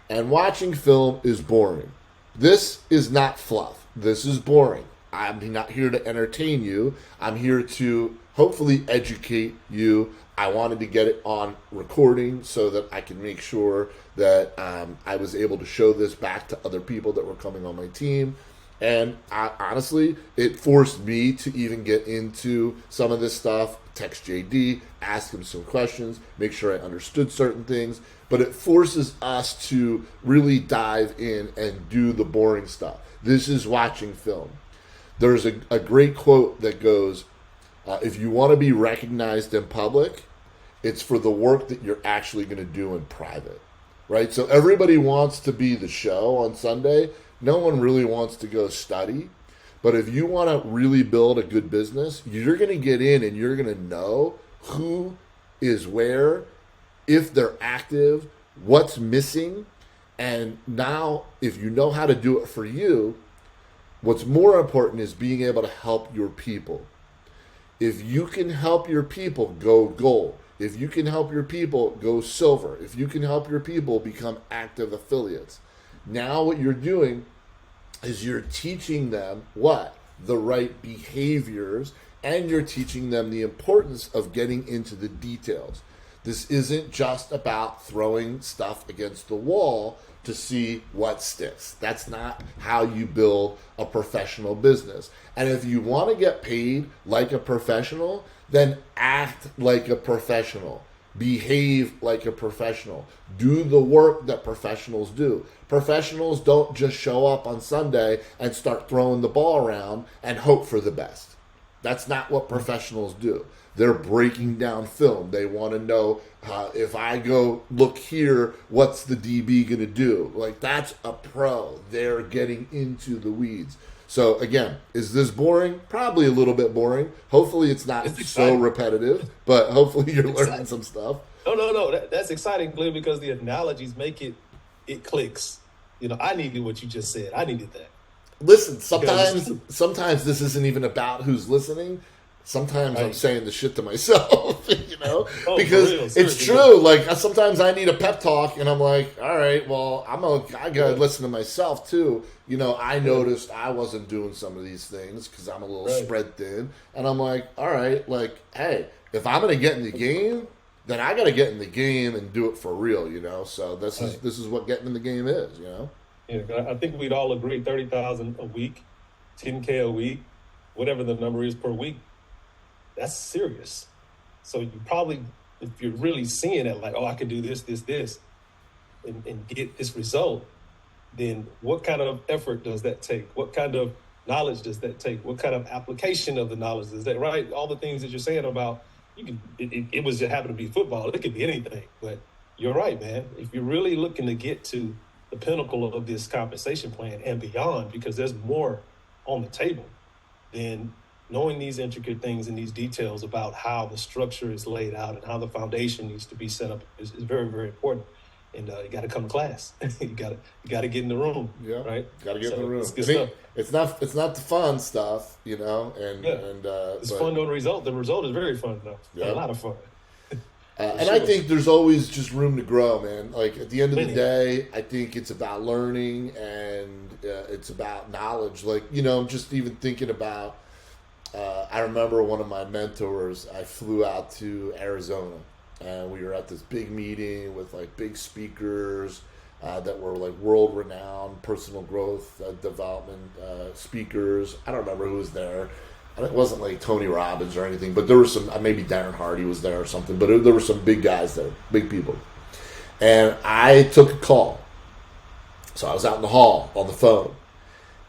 And watching film is boring. This is not fluff. This is boring. I'm not here to entertain you. I'm here to hopefully educate you. I wanted to get it on recording so that I can make sure that I was able to show this back to other people that were coming on my team. And honestly, it forced me to even get into some of this stuff, text JD, ask him some questions, make sure I understood certain things. But it forces us to really dive in and do the boring stuff. This is watching film. There's a great quote that goes, if you want to be recognized in public, it's for the work that you're actually going to do in private, right? So everybody wants to be the show on Sunday. No one really wants to go study. But if you want to really build a good business, you're going to get in and you're going to know who is where, if they're active, what's missing. And now, if you know how to do it for you, what's more important is being able to help your people. If you can help your people go gold, if you can help your people go silver, if you can help your people become active affiliates, now what you're doing is you're teaching them what? The right behaviors, and you're teaching them the importance of getting into the details. This isn't just about throwing stuff against the wall to see what sticks. That's not how you build a professional business. And if you want to get paid like a professional, then act like a professional. Behave like a professional. Do the work that professionals do. Professionals don't just show up on Sunday and start throwing the ball around and hope for the best. That's not what professionals do. They're breaking down film. They want to know, if I go look here, what's the DB going to do? Like, that's a pro. They're getting into the weeds. So again, is this boring? Probably a little bit boring. Hopefully it's not so repetitive, but hopefully you're learning some stuff.
No. That's exciting, Glenn, because the analogies make it clicks. I needed what you just said. I needed that.
Listen, sometimes this isn't even about who's listening. Sometimes I'm saying the shit to myself, because it's true. Like, sometimes I need a pep talk, and I'm like, all right, well, I gotta listen to myself too. I noticed I wasn't doing some of these things because I'm a little spread thin, and I'm like, all right, like, hey, if I'm gonna get in the game, then I gotta get in the game and do it for real, So this is what getting in the game is,
Yeah, I think we'd all agree 30,000 a week, 10K a week, whatever the number is per week. That's serious. So you probably, if you're really seeing it like, oh, I can do this, and get this result, then what kind of effort does that take? What kind of knowledge does that take? What kind of application of the knowledge is that, right? All the things that you're saying about, it was just happen to be football. It could be anything. But you're right, man. If you're really looking to get to the pinnacle of this compensation plan and beyond, because there's more on the table, then knowing these intricate things and these details about how the structure is laid out and how the foundation needs to be set up is very, very important. And you got to come to class. you got to get in the room. Yeah, right. Got to get in the room.
It's not the fun stuff, And
it's fun on the result. The result is very fun, though. Yeah. A lot of fun.
And I think there's always just room to grow, man. Like, at the end of the day, I think it's about learning and it's about knowledge. Like, just even thinking about. I remember one of my mentors. I flew out to Arizona. And we were at this big meeting with like big speakers that were like world-renowned personal growth development speakers. I don't remember who was there. And it wasn't like Tony Robbins or anything, but there were some, maybe Darren Hardy was there or something, but there were some big guys there, big people. And I took a call. So I was out in the hall on the phone.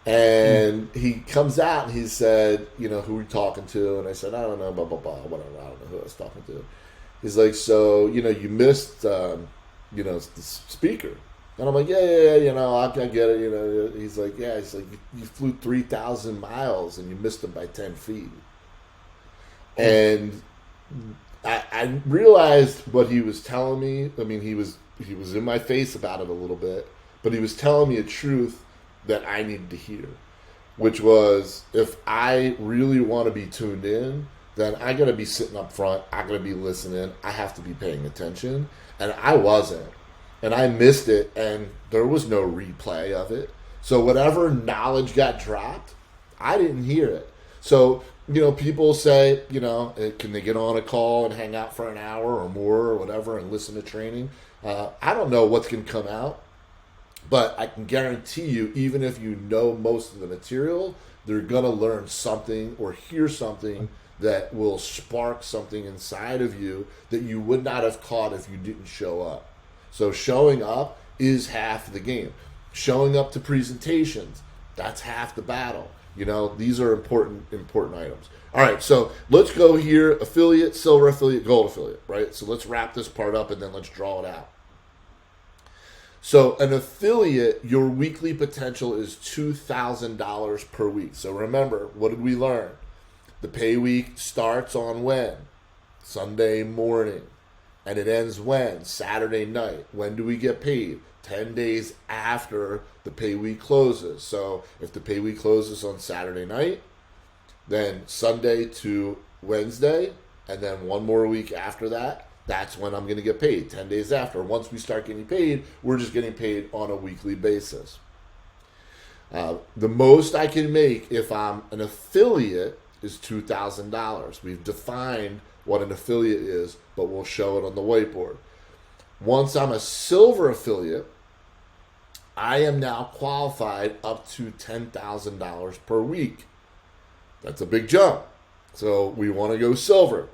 And he comes out and he said, who are you talking to? And I said, I don't know, blah, blah, blah, whatever. I don't know who I was talking to. He's like, so, you missed, the speaker. And I'm like, yeah, I get it, He's like, yeah, you flew 3,000 miles and you missed him by 10 feet. And I realized what he was telling me. I mean, he was in my face about it a little bit, but he was telling me a truth that I needed to hear, which was, if I really want to be tuned in, then I got to be sitting up front. I got to be listening. I have to be paying attention, and I wasn't, and I missed it, and there was no replay of it. So whatever knowledge got dropped, I didn't hear it. So, people say, can they get on a call and hang out for an hour or more or whatever and listen to training? I don't know what's going to come out, but I can guarantee you, even if you know most of the material, they're going to learn something or hear something that will spark something inside of you that you would not have caught if you didn't show up. So showing up is half the game. Showing up to presentations, that's half the battle. These are important items. All right, so let's go here. Affiliate, silver affiliate, gold affiliate, right? So let's wrap this part up and then let's draw it out. So an affiliate, your weekly potential is $2,000 per week. So remember, what did we learn? The pay week starts on when? Sunday morning. And it ends when? Saturday night. When do we get paid? 10 days after the pay week closes. So if the pay week closes on Saturday night, then Sunday to Wednesday, and then one more week after that, that's when I'm going to get paid, 10 days after. Once we start getting paid, we're just getting paid on a weekly basis. The most I can make if I'm an affiliate is $2,000. We've defined what an affiliate is, but we'll show it on the whiteboard. Once I'm a silver affiliate, I am now qualified up to $10,000 per week. That's a big jump. So we want to go silver.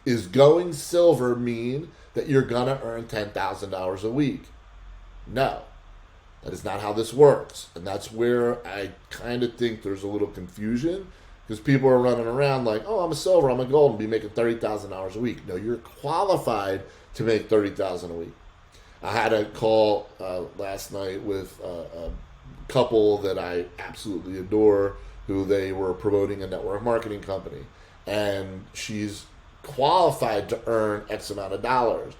Is going silver mean that you're going to earn $10,000 a week? No. That is not how this works. And that's where I kind of think there's a little confusion, because people are running around like, oh, I'm a silver, I'm a gold, and be making $30,000 a week. No, you're qualified to make $30,000 a week. I had a call last night with a couple that I absolutely adore, who they were promoting a network marketing company. And she's qualified to earn X amount of dollars.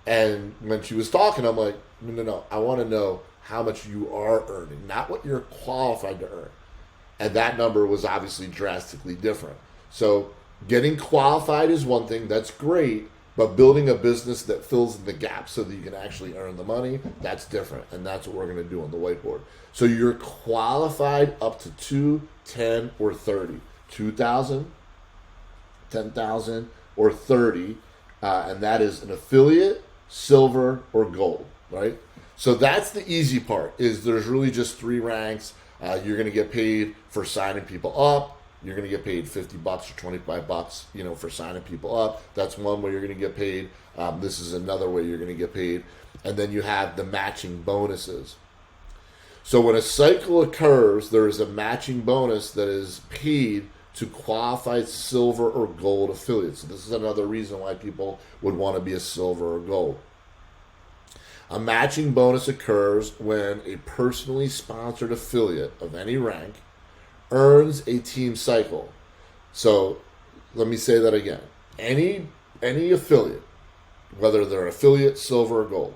And when she was talking, I'm like, no, I want to know how much you are earning, not what you're qualified to earn. And that number was obviously drastically different. So getting qualified is one thing, that's great, but building a business that fills in the gap so that you can actually earn the money, that's different. And that's what we're going to do on the whiteboard. So you're qualified up to 2, 10, or 30. 2,000, 10,000, or 30. And that is an affiliate, silver, or gold, right? So that's the easy part, is there's really just 3 ranks. You're going to get paid for signing people up. You're going to get paid $50 or $25, for signing people up. That's one way you're going to get paid. This is another way you're going to get paid. And then you have the matching bonuses. So when a cycle occurs, there is a matching bonus that is paid to qualified silver or gold affiliates. So this is another reason why people would want to be a silver or gold. A matching bonus occurs when a personally sponsored affiliate of any rank earns a team cycle. So let me say that again. Any affiliate, whether they're an affiliate, silver, or gold,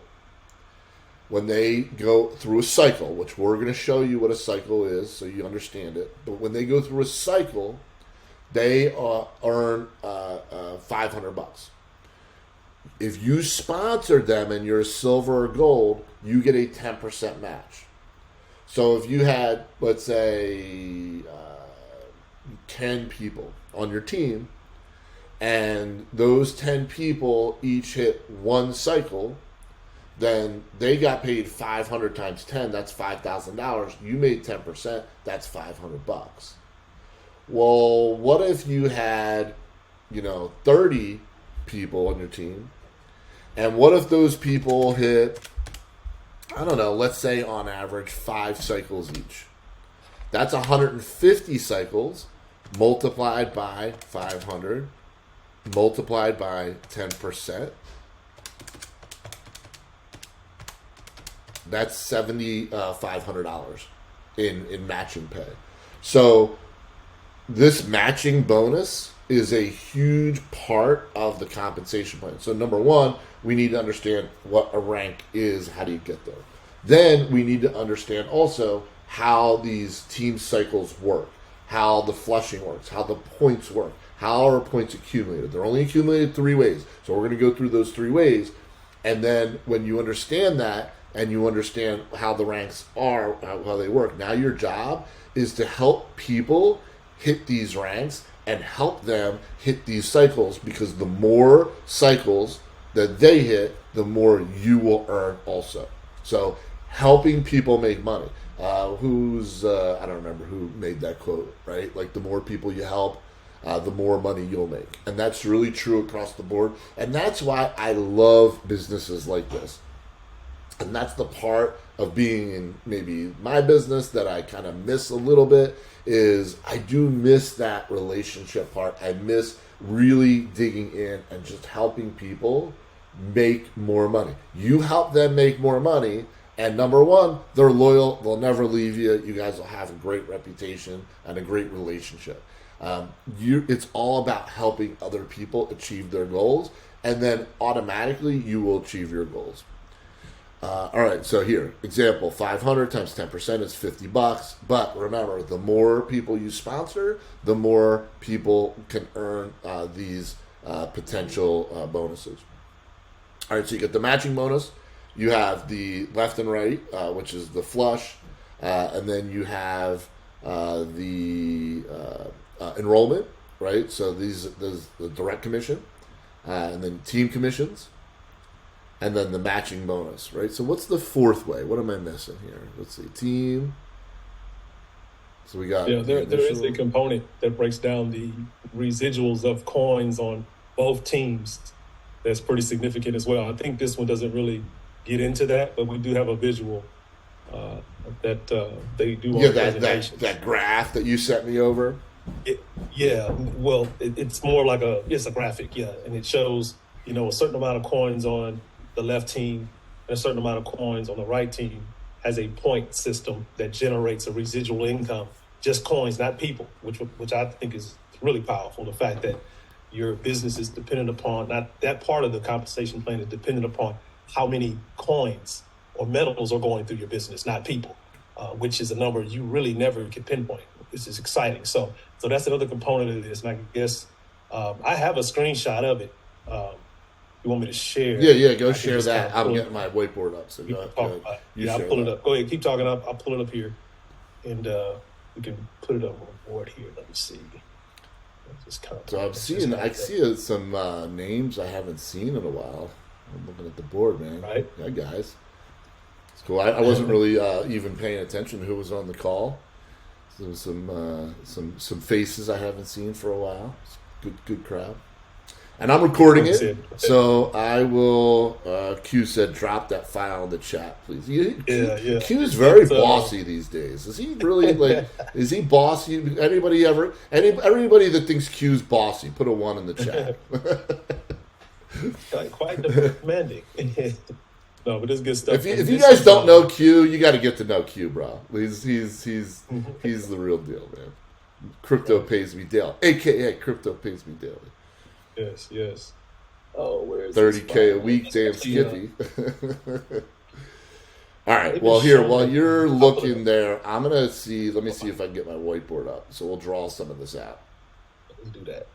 when they go through a cycle, which we're going to show you what a cycle is so you understand it, but when they go through a cycle, they earn $500. If you sponsored them and you're a silver or gold, you get a 10% match. So if you had, let's say, 10 people on your team, and those 10 people each hit one cycle, then they got paid 500 times 10, that's $5,000. You made 10%, that's $500. Well, what if you had, 30 people on your team, and what if those people hit, I don't know, let's say on average 5 cycles each? That's 150 cycles multiplied by 500 multiplied by 10%. That's $7,500 in matching pay. So this matching bonus is a huge part of the compensation plan. So number one, we need to understand what a rank is. How do you get there? Then we need to understand also how these team cycles work, how the flushing works, how the points work, how are points accumulated. They're only accumulated 3 ways. So we're going to go through those 3 ways. And then when you understand that and you understand how the ranks are, how they work, now your job is to help people hit these ranks and help them hit these cycles, because the more cycles that they hit, the more you will earn also. So helping people make money. I don't remember who made that quote, right? Like the more people you help, the more money you'll make. And that's really true across the board. And that's why I love businesses like this. And that's the part of being in maybe my business that I kind of miss a little bit, is I do miss that relationship part. I miss really digging in and just helping people make more money. You help them make more money, and number one, they're loyal. They'll never leave you. You guys will have a great reputation and a great relationship. It's all about helping other people achieve their goals, and then automatically you will achieve your goals. All right, so here, example, 500 times 10% is $50. But remember, the more people you sponsor, the more people can earn these potential bonuses. All right, so you get the matching bonus. You have the left and right, which is the flush. And then you have the enrollment, right? So there's the direct commission, and then team commissions. And then the matching bonus, right? So what's the 4th way? What am I missing here? Let's see, team. So we got...
Yeah, there is a component that breaks down the residuals of coins on both teams. That's pretty significant as well. I think this one doesn't really get into that, but we do have a visual that they do on the presentation.
That graph that you sent me over?
It's more like it's a graphic, yeah. And it shows, a certain amount of coins on the left team and a certain amount of coins on the right team has a point system that generates a residual income, just coins, not people, which I think is really powerful. The fact that your business is dependent upon, not that part of the compensation plan is dependent upon how many coins or metals are going through your business, not people, which is a number you really never can pinpoint. This is exciting. So that's another component of this. And I guess I have a screenshot of it. You want me to share?
Yeah, go share that. I'm getting my whiteboard up, so go ahead.
I'll pull it up. Go ahead, keep talking up. I'll pull it up here, and we can put it up on the board here. Let me see.
So I see some names I haven't seen in a while. I'm looking at the board, man.
Right.
Yeah, guys. It's cool. I wasn't really even paying attention to who was on the call. There was some faces I haven't seen for a while. It's good crowd. And I'm recording it, so I will. Q said, "Drop that file in the chat, please." Q is very bossy these days. Is he really like? Is he bossy? Anybody that thinks Q's bossy, put a 1 in the chat.
Quite demanding. No, but it's good stuff.
If you guys don't know Q, you got to get to know Q, bro. He's the real deal, man. Crypto pays me daily, aka Crypto pays me daily.
Yes. Oh, where is
$30K a week, damn Skippy. All right. Well, here while you're looking there, I'm gonna see. Let me see if I can get my whiteboard up. So we'll draw some of this out.
Let's do that.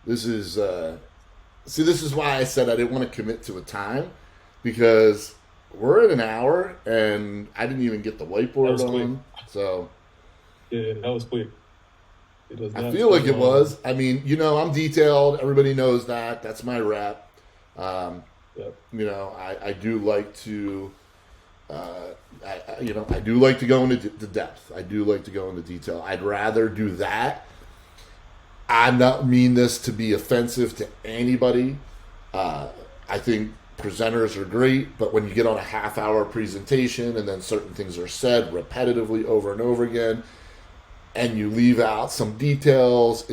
This is this is why I said I didn't want to commit to a time, because we're at an hour and I didn't even get the whiteboard on. So
yeah, that was quick.
I feel like it was. I mean, I'm detailed. Everybody knows that. That's my rep. I do like to, I do like to go into the depth. I do like to go into detail. I'd rather do that. I not mean this to be offensive to anybody. I think presenters are great, but when you get on a half-hour presentation and then certain things are said repetitively over and over again, and you leave out some details,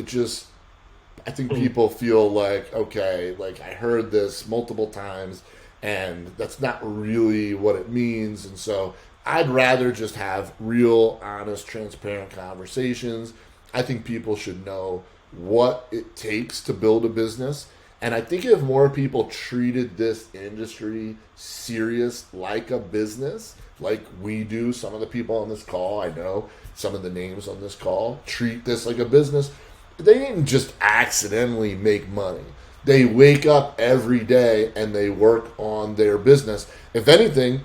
I think people feel like, okay, like I heard this multiple times and that's not really what it means. And so I'd rather just have real, honest, transparent conversations. I think people should know what it takes to build a business. And I think if more people treated this industry serious like a business, like we do, some of the people on this call, I know some of the names on this call treat this like a business. They didn't just accidentally make money. They wake up every day and they work on their business. If anything,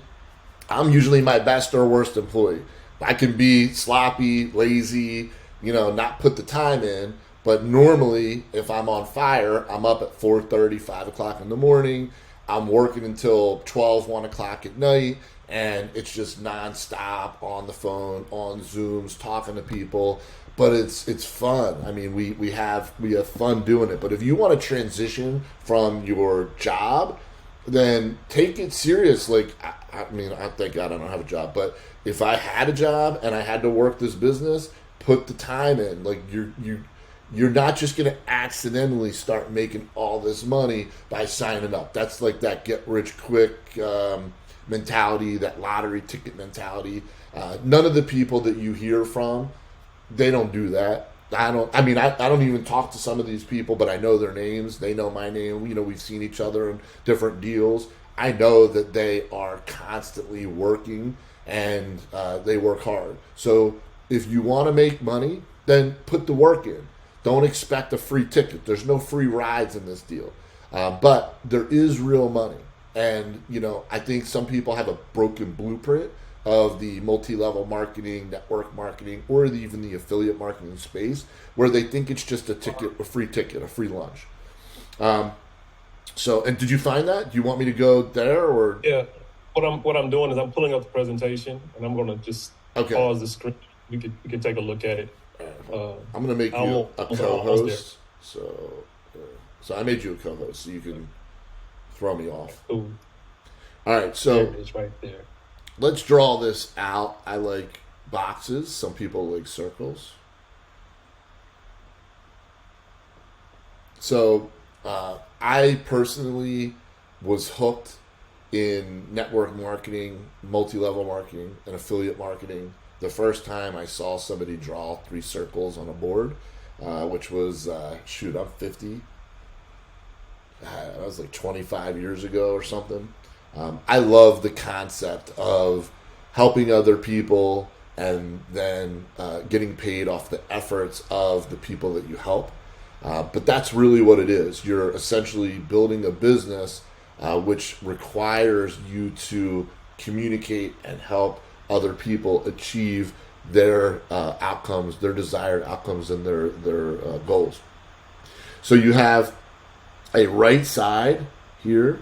I'm usually my best or worst employee. I can be sloppy, lazy, not put the time in. But normally, if I'm on fire, I'm up at 4:30, 5 o'clock in the morning. I'm working until 12, 1 o'clock at night. And it's just nonstop on the phone, on Zooms, talking to people. But it's fun. I mean, we have fun doing it. But if you want to transition from your job, then take it serious. Like, I mean, thank God I don't have a job. But if I had a job and I had to work this business, put the time in. Like, you're not just going to accidentally start making all this money by signing up. That's like that get rich quick mentality, that lottery ticket mentality. None of the people that you hear from, they don't do that. I don't even talk to some of these people, but I know their names. They know my name. We've seen each other in different deals. I know that they are constantly working and they work hard. So if you want to make money, then put the work in. Don't expect a free ticket. There's no free rides in this deal. But there is real money. And, I think some people have a broken blueprint of the multi-level marketing, network marketing, or even the affiliate marketing space, where they think it's just a free ticket, a free lunch. And did you find that? Do you want me to go there or?
Yeah. What I'm doing is I'm pulling up the presentation and I'm going to just pause the screen. We can take a look at it.
I'm going to make you a co-host. So I made you a co-host so you can throw me off.
Ooh.
All right. So
there it is right there.
Let's draw this out. I like boxes. Some people like circles. So I personally was hooked in network marketing, multi-level marketing, and affiliate marketing the first time I saw somebody draw 3 circles on a board, which was, I'm 50. That was like 25 years ago or something. I love the concept of helping other people and then getting paid off the efforts of the people that you help. But that's really what it is. You're essentially building a business which requires you to communicate and help other people achieve their outcomes, their desired outcomes, and their goals. So you have a right side here,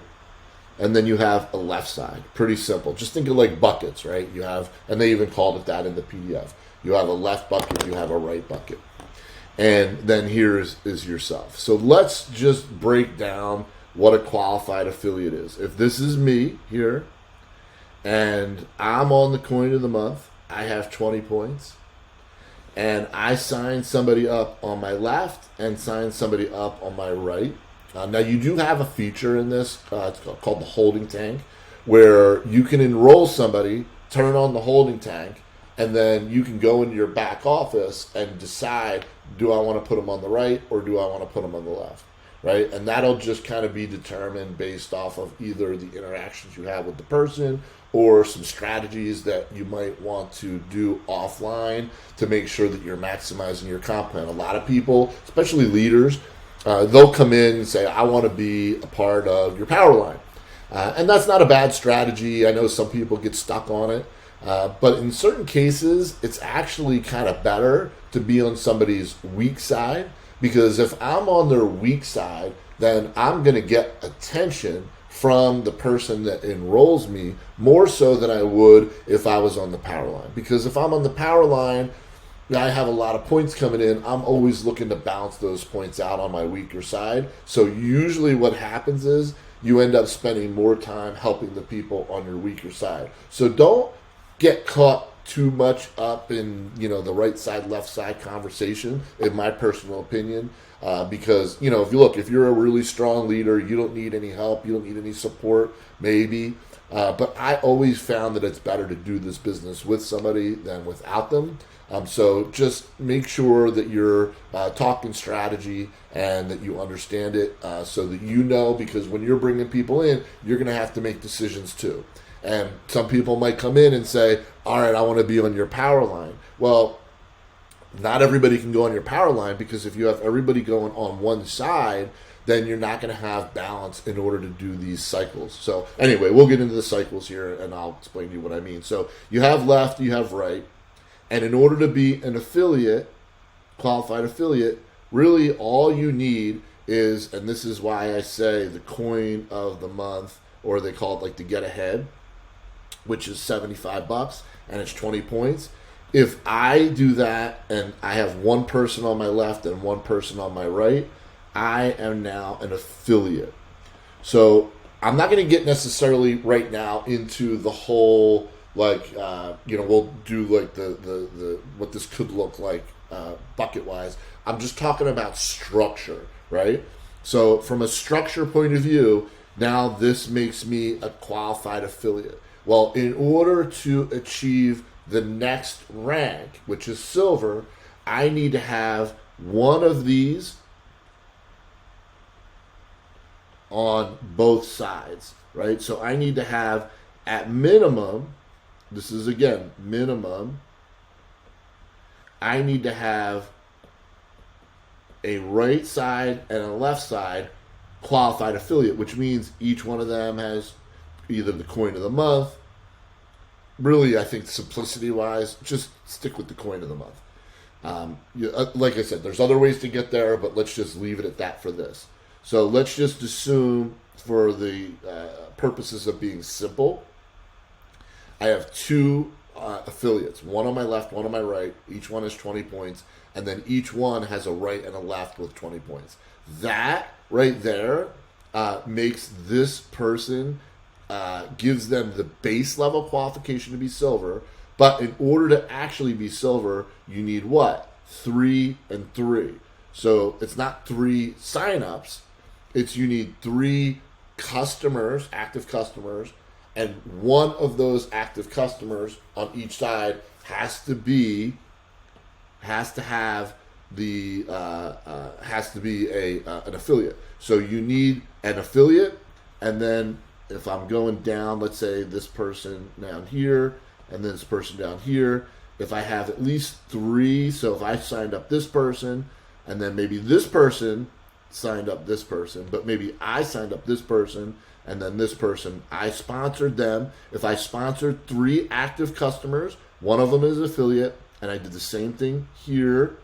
and then you have a left side. Pretty simple. Just think of like buckets, right? You have, and they even called it that in the PDF. You have a left bucket, you have a right bucket. And then here is yourself. So let's just break down what a qualified affiliate is. If this is me here, and I'm on the coin of the month, I have 20 points, and I sign somebody up on my left and sign somebody up on my right. Now you do have a feature in this, it's called the holding tank, where you can enroll somebody, turn on the holding tank, and then you can go into your back office and decide, do I want to put them on the right or do I want to put them on the left, right? And that'll just kind of be determined based off of either the interactions you have with the person or some strategies that you might want to do offline to make sure that you're maximizing your comp plan. A lot of people, especially leaders, they'll come in and say, I want to be a part of your power line. And that's not a bad strategy. I know some people get stuck on it. But in certain cases, it's actually kind of better to be on somebody's weak side, because if I'm on their weak side, then I'm going to get attention from the person that enrolls me more so than I would if I was on the power line. Because if I'm on the power line, I have a lot of points coming in. I'm always looking to bounce those points out on my weaker side. So usually what happens is you end up spending more time helping the people on your weaker side. So don't get caught too much up in, the right side, left side conversation, in my personal opinion, because, if you're a really strong leader, you don't need any help, you don't need any support, maybe, But I always found that it's better to do this business with somebody than without them. So just make sure that you're talking strategy and that you understand it, so that you know, because when you're bringing people in, you're going to have to make decisions too. And some people might come in and say, all right, I want to be on your power line. Well, not everybody can go on your power line, because if you have everybody going on one side, then you're not going to have balance in order to do these cycles. So anyway, we'll get into the cycles here and I'll explain to you what I mean. So you have left, you have right. And in order to be an affiliate, qualified affiliate, really all you need is, and this is why I say the coin of the month, or they call it like the get ahead, which is $75 and it's 20 points. If I do that and I have one person on my left and one person on my right, I am now an affiliate. So I'm not going to get necessarily right now into the whole, like, we'll do like the what this could look like bucket wise. I'm just talking about structure, right? So from a structure point of view, now this makes me a qualified affiliate. Well, in order to achieve the next rank, which is silver, I need to have one of these on both sides, right? So I need to have, at minimum, this is again minimum, I need to have a right side and a left side qualified affiliate, which means each one of them has either the coin of the month. Really, I think simplicity wise, just stick with the coin of the month. Like I said, there's other ways to get there, but let's just leave it at that for this. So let's just assume, for the purposes of being simple, I have two affiliates, one on my left, one on my right. Each one has 20 points, and then each one has a right and a left with 20 points. That right there makes this person, gives them the base level qualification to be silver. But in order to actually be silver, you need what? 3 and 3. So it's not 3 signups. It's you need 3 customers, active customers, and one of those active customers on each side has to be an affiliate. So you need an affiliate, and then if I'm going down, let's say this person down here and this person down here, if I have at least 3, so if I signed up this person, and then maybe this person signed up this person, but maybe I signed up this person, and then this person, I sponsored them. If I sponsored 3 active customers, one of them is an affiliate, and I did the same thing here,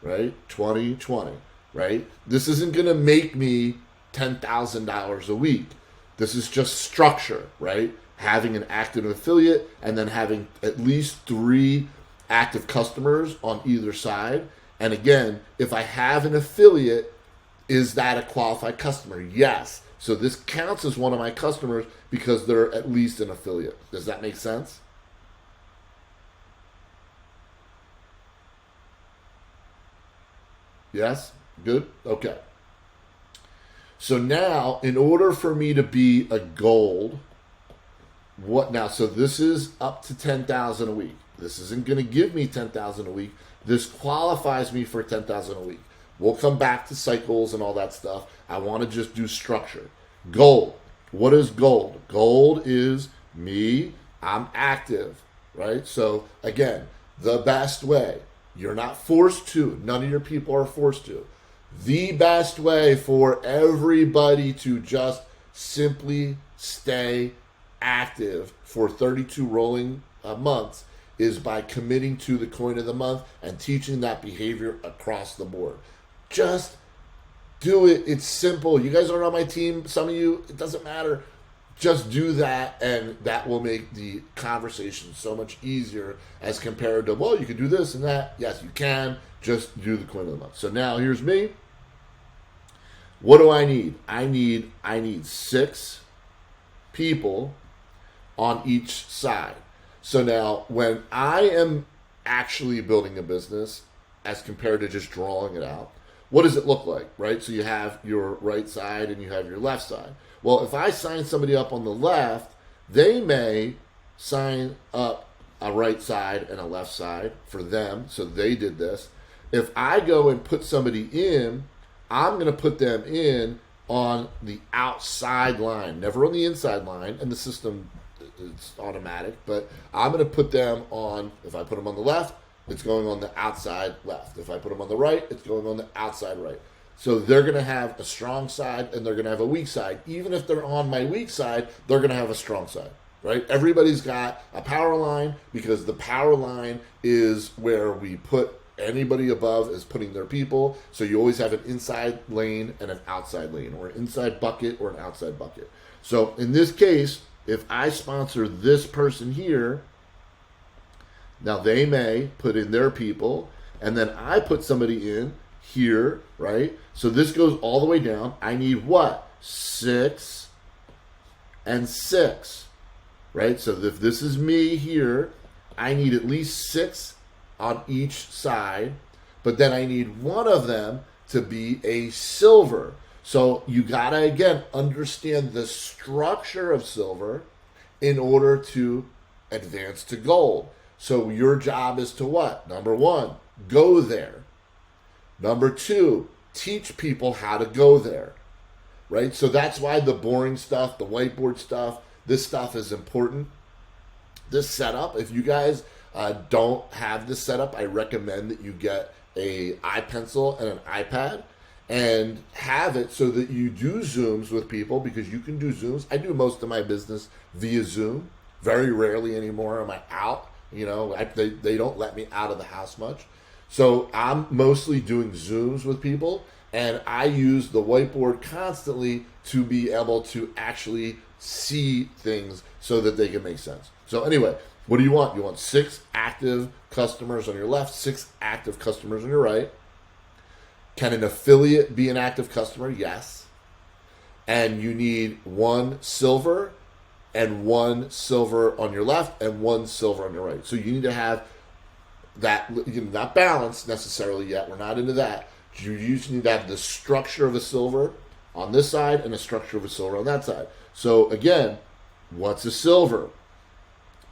right? 20, 20, right? This isn't going to make me $10,000 a week. This is just structure, right? Having an active affiliate and then having at least 3 active customers on either side. And again, if I have an affiliate, is that a qualified customer? Yes. So this counts as one of my customers because they're at least an affiliate. Does that make sense? Yes? Good? Okay. So now, in order for me to be a gold, what now? So this is up to 10,000 a week. This isn't going to give me 10,000 a week. This qualifies me for 10,000 a week. We'll come back to cycles and all that stuff. I want to just do structure. Gold. What is gold? Gold is me. I'm active, right? So again, the best way. You're not forced to. None of your people are forced to. The best way for everybody to just simply stay active for 32 rolling months is by committing to the coin of the month and teaching that behavior across the board. Just do it. It's simple. You guys aren't on my team. Some of you, it doesn't matter. Just do that, and that will make the conversation so much easier as compared to, well, you can do this and that. Yes, you can. Just do the coin of the month. So now here's me. What do I need? I need 6 people on each side. So now when I am actually building a business as compared to just drawing it out, what does it look like, right? So you have your right side and you have your left side. Well, if I sign somebody up on the left, they may sign up a right side and a left side for them, so they did this. If I go and put somebody in, I'm going to put them in on the outside line, never on the inside line, and the system, it's automatic, but I'm going to put them on, if I put them on the left, it's going on the outside left. If I put them on the right, it's going on the outside right. So they're going to have a strong side and they're going to have a weak side. Even if they're on my weak side, they're going to have a strong side, right? Everybody's got a power line, because the power line is where we put anybody above is putting their people. So you always have an inside lane and an outside lane, or an inside bucket or an outside bucket. So in this case, if I sponsor this person here, now they may put in their people, and then I put somebody in here, right? So this goes all the way down. I need what? 6 and 6, right? So if this is me here, I need at least 6 on each side, but then I need one of them to be a silver. So you gotta, again, understand the structure of silver in order to advance to gold. So your job is to what? Number 1, go there. Number 2, teach people how to go there, right? So that's why the boring stuff, the whiteboard stuff, this stuff is important. This setup, if you guys don't have this setup, I recommend that you get a iPencil and an iPad and have it so that you do Zooms with people, because you can do Zooms. I do most of my business via Zoom. Very rarely anymore am I out. You know, they don't let me out of the house much. So I'm mostly doing Zooms with people, and I use the whiteboard constantly to be able to actually see things so that they can make sense. So anyway, what do you want? You want 6 active customers on your left, 6 active customers on your right. Can an affiliate be an active customer? Yes. And you need 1 silver and 1 silver on your left and 1 silver on your right. So you need to have that, not balanced necessarily yet. We're not into that. You just need to have the structure of a silver on this side and a structure of a silver on that side. So again, what's a silver?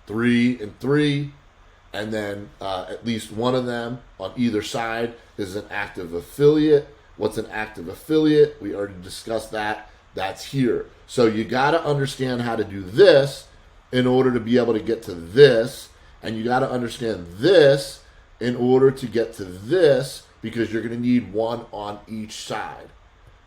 3 and 3, and then at least one of them on either side is an active affiliate. What's an active affiliate? We already discussed that. That's here. So you got to understand how to do this in order to be able to get to this, and you got to understand this in order to get to this, because you're going to need 1 on each side.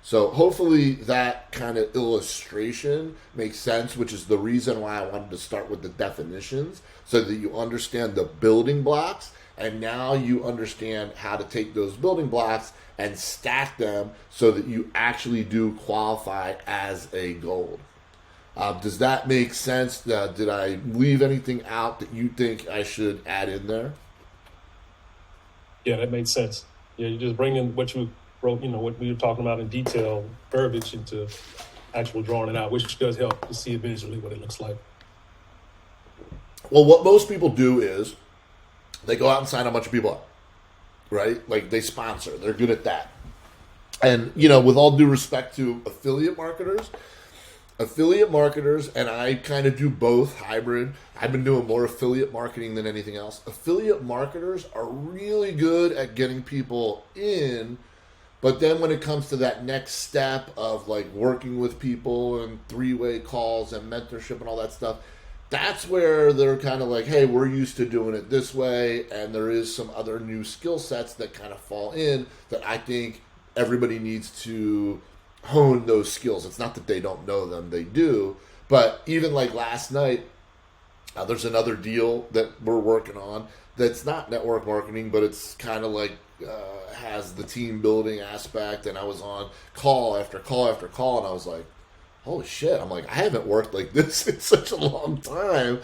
So hopefully that kind of illustration makes sense, which is the reason why I wanted to start with the definitions, so that you understand the building blocks, and now you understand how to take those building blocks and stack them so that you actually do qualify as a gold. Does that make sense? Did I leave anything out that you think I should add in there?
Yeah, that makes sense. Yeah, you just bring in what you wrote, what we were talking about in detail, verbiage into actual drawing it out, which does help to see visually what it looks like.
Well, what most people do is they go out and sign a bunch of people up, right? Like they sponsor. They're good at that. And, with all due respect to affiliate marketers, and I kind of do both hybrid. I've been doing more affiliate marketing than anything else. Affiliate marketers are really good at getting people in, but then when it comes to that next step of like working with people and 3-way calls and mentorship and all that stuff, that's where they're kind of like, hey, we're used to doing it this way, and there is some other new skill sets that kind of fall in that I think everybody needs to hone those skills. It's not that they don't know them, they do. But even like last night, there's another deal that we're working on that's not network marketing, but it's kind of like has the team building aspect. And I was on call after call after call, and I was like, holy shit. I'm like, I haven't worked like this in such a long time,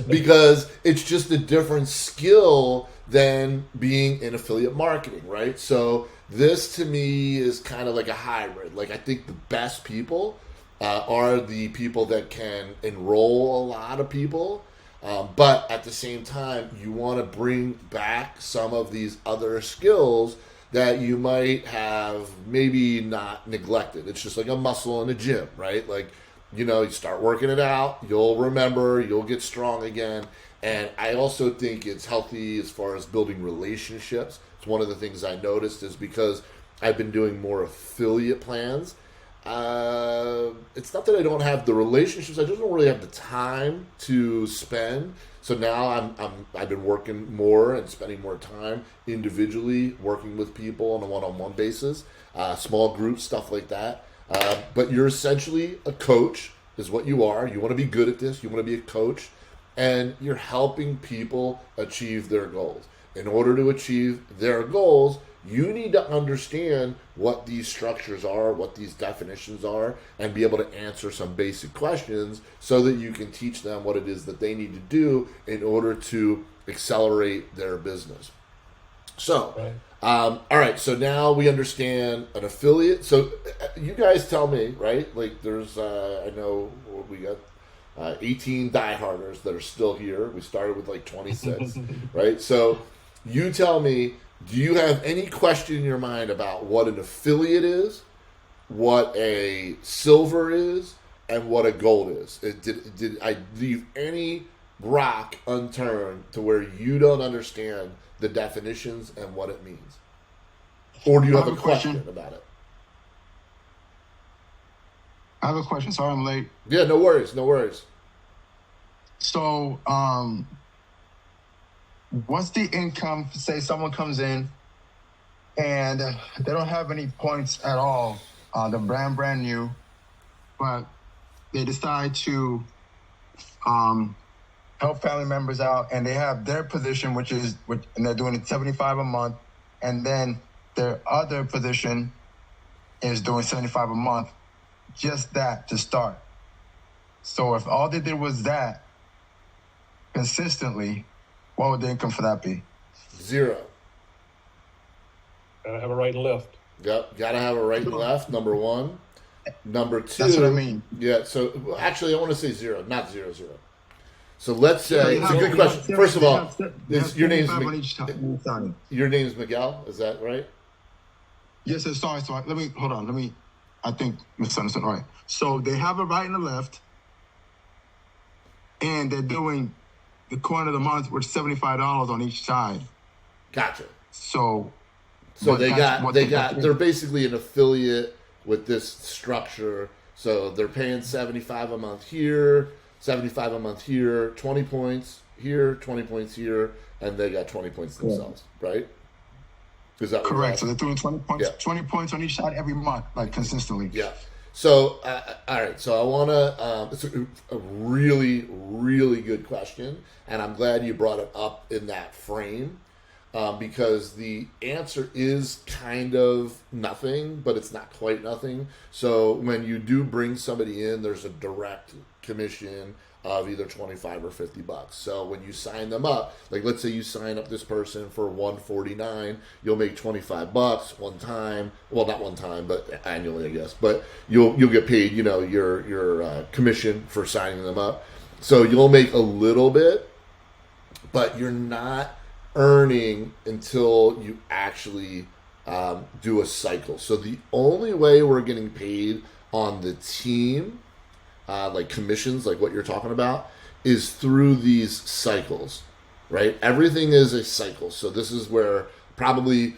because it's just a different skill than being in affiliate marketing, right? So this to me is kind of like a hybrid. Like I think the best people are the people that can enroll a lot of people, but at the same time, you want to bring back some of these other skills that you might have maybe not neglected. It's just like a muscle in a gym, right? Like, you start working it out, you'll remember, you'll get strong again. And I also think it's healthy as far as building relationships. It's one of the things I noticed is because I've been doing more affiliate plans. It's not that I don't have the relationships; I just don't really have the time to spend. So now I've been working more and spending more time individually working with people on a one-on-one basis, small groups, stuff like that. But you're essentially a coach, is what you are. You want to be good at this. You want to be a coach, and you're helping people achieve their goals. In order to achieve their goals, you need to understand what these structures are, what these definitions are, and be able to answer some basic questions so that you can teach them what it is that they need to do in order to accelerate their business. So, all right, so now we understand an affiliate. So you guys tell me, right? Like there's, I know we got 18 dieharders that are still here. We started with like 26, right? So you tell me, do you have any question in your mind about what an affiliate is, what a silver is, and what a gold is? Did I leave any rock unturned to where you don't understand the definitions and what it means? Or do you have a question about it?
I have a question. Sorry I'm late.
Yeah, no worries.
So, what's the income? Say someone comes in and they don't have any points at all. They're brand new, but they decide to help family members out, and they have their position, and they're doing it $75 a month, and then their other position is doing $75 a month, just that to start. So if all they did was that consistently, what would the income for that be?
0.
Gotta have a right and left.
Yep, gotta have a right and left, number one. Number two.
That's what I mean.
Yeah, so actually I want to say 0, not 0. So let's say, it's a good question. First of all, your name's Miguel, is that right?
Yes, sorry. I think misunderstood. All right. So they have a right and a left, and they're doing the coin of the month with $75 on each side.
Gotcha.
So
they're basically an affiliate with this structure. So they're paying $75 a month here, $75 a month here, 20 points here, 20 points here, and they got 20 points themselves, right? Is that
correct? So they're doing 20 points, 20 points on each side every month, like consistently.
Yeah. So, all right. So I want to. It's a really, really good question, and I'm glad you brought it up in that frame, because the answer is kind of nothing, but it's not quite nothing. So when you do bring somebody in, there's a direct commission of either $25 or $50. So when you sign them up, like let's say you sign up this person for $149, you'll make $25 one time. Well, not one time, but annually, I guess. But you'll get paid, your commission for signing them up. So you'll make a little bit, but you're not earning until you actually do a cycle. So the only way we're getting paid on the team, like commissions, like what you're talking about, is through these cycles, right? Everything is a cycle. So this is where probably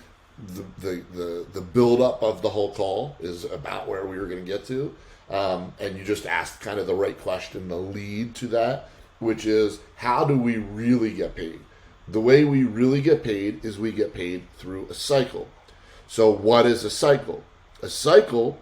the build up of the whole call is about where we were going to get to. And you just asked kind of the right question, the lead to that, which is how do we really get paid? The way we really get paid is we get paid through a cycle. So what is a cycle? A cycle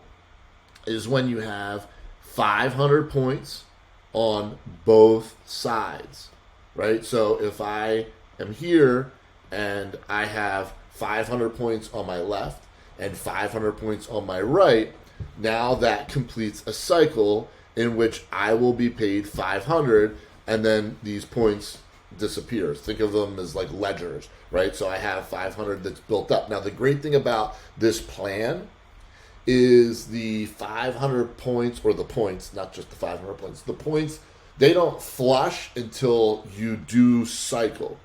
is when you have 500 points on both sides, right? So if I am here and I have 500 points on my left and 500 points on my right, now that completes a cycle in which I will be paid 500, and then these points disappear. Think of them as like ledgers, right? So I have 500 that's built up. Now the great thing about this plan is the 500 points, or the points, not just the 500 points. The points, they don't flush until you do cycle.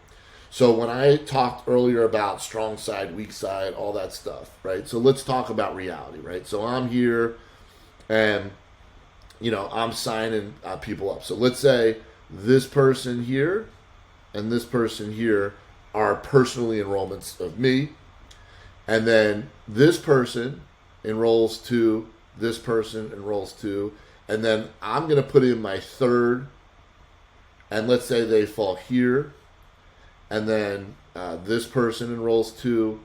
So when I talked earlier about strong side, weak side, all that stuff, right? So let's talk about reality, right? So I'm here and, I'm signing people up. So let's say this person here and this person here are personally enrollments of me. And then this person enrolls to, this person enrolls to, and then I'm going to put in my third, and let's say they fall here, and then this person enrolls to,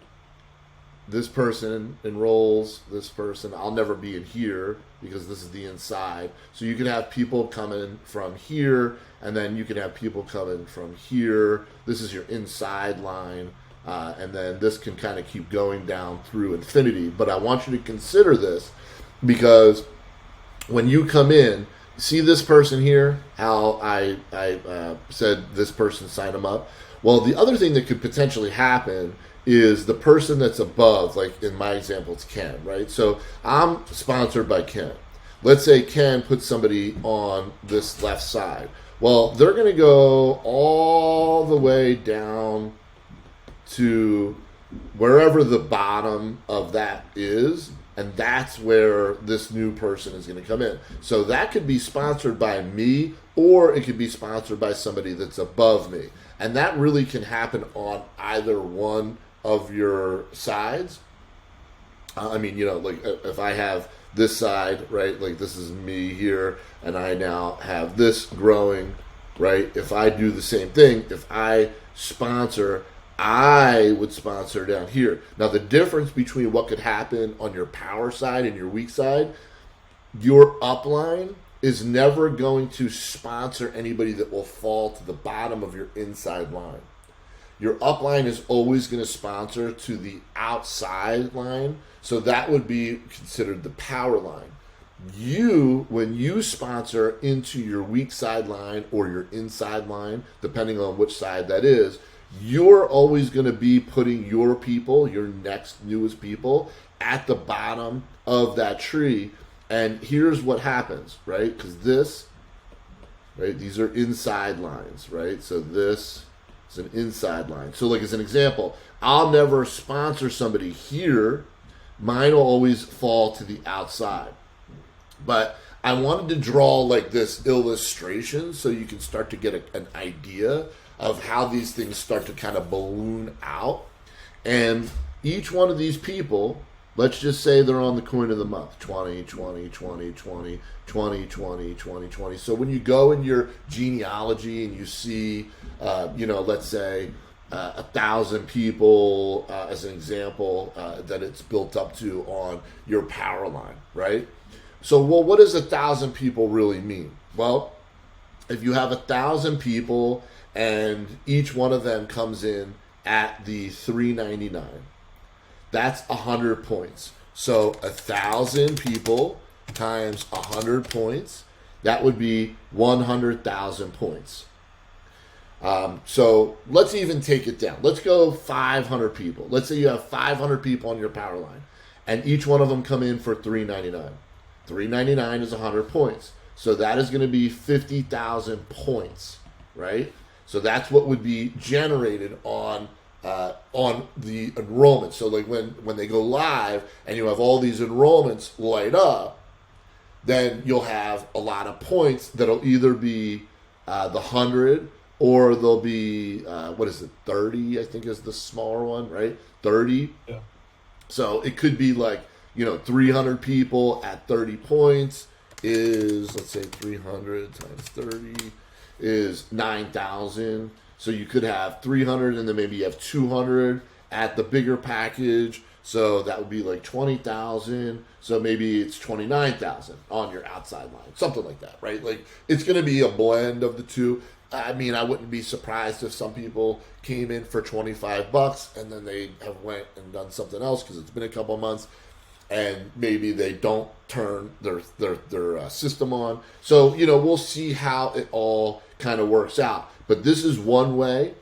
this person enrolls, this person, I'll never be in here because this is the inside. So you can have people coming from here, and then you can have people coming from here. This is your inside line. And then this can kind of keep going down through infinity. But I want you to consider this because when you come in, see this person here, how I said this person sign them up. Well, the other thing that could potentially happen is the person that's above, like in my example, it's Ken, right? So I'm sponsored by Ken. Let's say Ken puts somebody on this left side. Well, they're going to go all the way down to wherever the bottom of that is, and that's where this new person is going to come in. So that could be sponsored by me, or it could be sponsored by somebody that's above me. And that really can happen on either one of your sides. Like if I have this side, right, like this is me here, and I now have this growing, right? If I do the same thing, if I sponsor, I would sponsor down here. Now, the difference between what could happen on your power side and your weak side, your upline is never going to sponsor anybody that will fall to the bottom of your inside line. Your upline is always going to sponsor to the outside line, so that would be considered the power line. When you sponsor into your weak side line or your inside line, depending on which side that is, you're always going to be putting your people, your next newest people, at the bottom of that tree. And here's what happens, right? Because this, right, these are inside lines, right? So this is an inside line. So like as an example, I'll never sponsor somebody here. Mine will always fall to the outside. But I wanted to draw like this illustration so you can start to get an idea of how these things start to kind of balloon out. And each one of these people, let's just say they're on the coin of the month, 20, 20, 20, 20, 20, 20, 20, 20. So when you go in your genealogy and you see, let's say 1,000 people as an example that it's built up to on your power line, right? So, what does 1,000 people really mean? Well, if you have 1,000 people and each one of them comes in at the $3.99, that's 100 points. So 1,000 people times 100 points, that would be 100,000 points. So let's even take it down. Let's go 500 people. Let's say you have 500 people on your power line, and each one of them come in for $3.99. $3.99 is 100 points. So that is going to be 50,000 points, right? So that's what would be generated on the enrollment. So like when they go live and you have all these enrollments light up, then you'll have a lot of points that'll either be the 100 or they'll be 30, I think is the smaller one, right? 30.
Yeah.
So it could be like 300 people at 30 points is, let's say 300 times 30 is 9,000. So you could have 300 and then maybe you have 200 at the bigger package. So that would be like 20,000. So maybe it's 29,000 on your outside line, something like that, right? Like it's going to be a blend of the two. I mean, I wouldn't be surprised if some people came in for $25 and then they have went and done something else because it's been a couple months and maybe they don't turn their system on. So, we'll see how it all kind of works out. But this is one way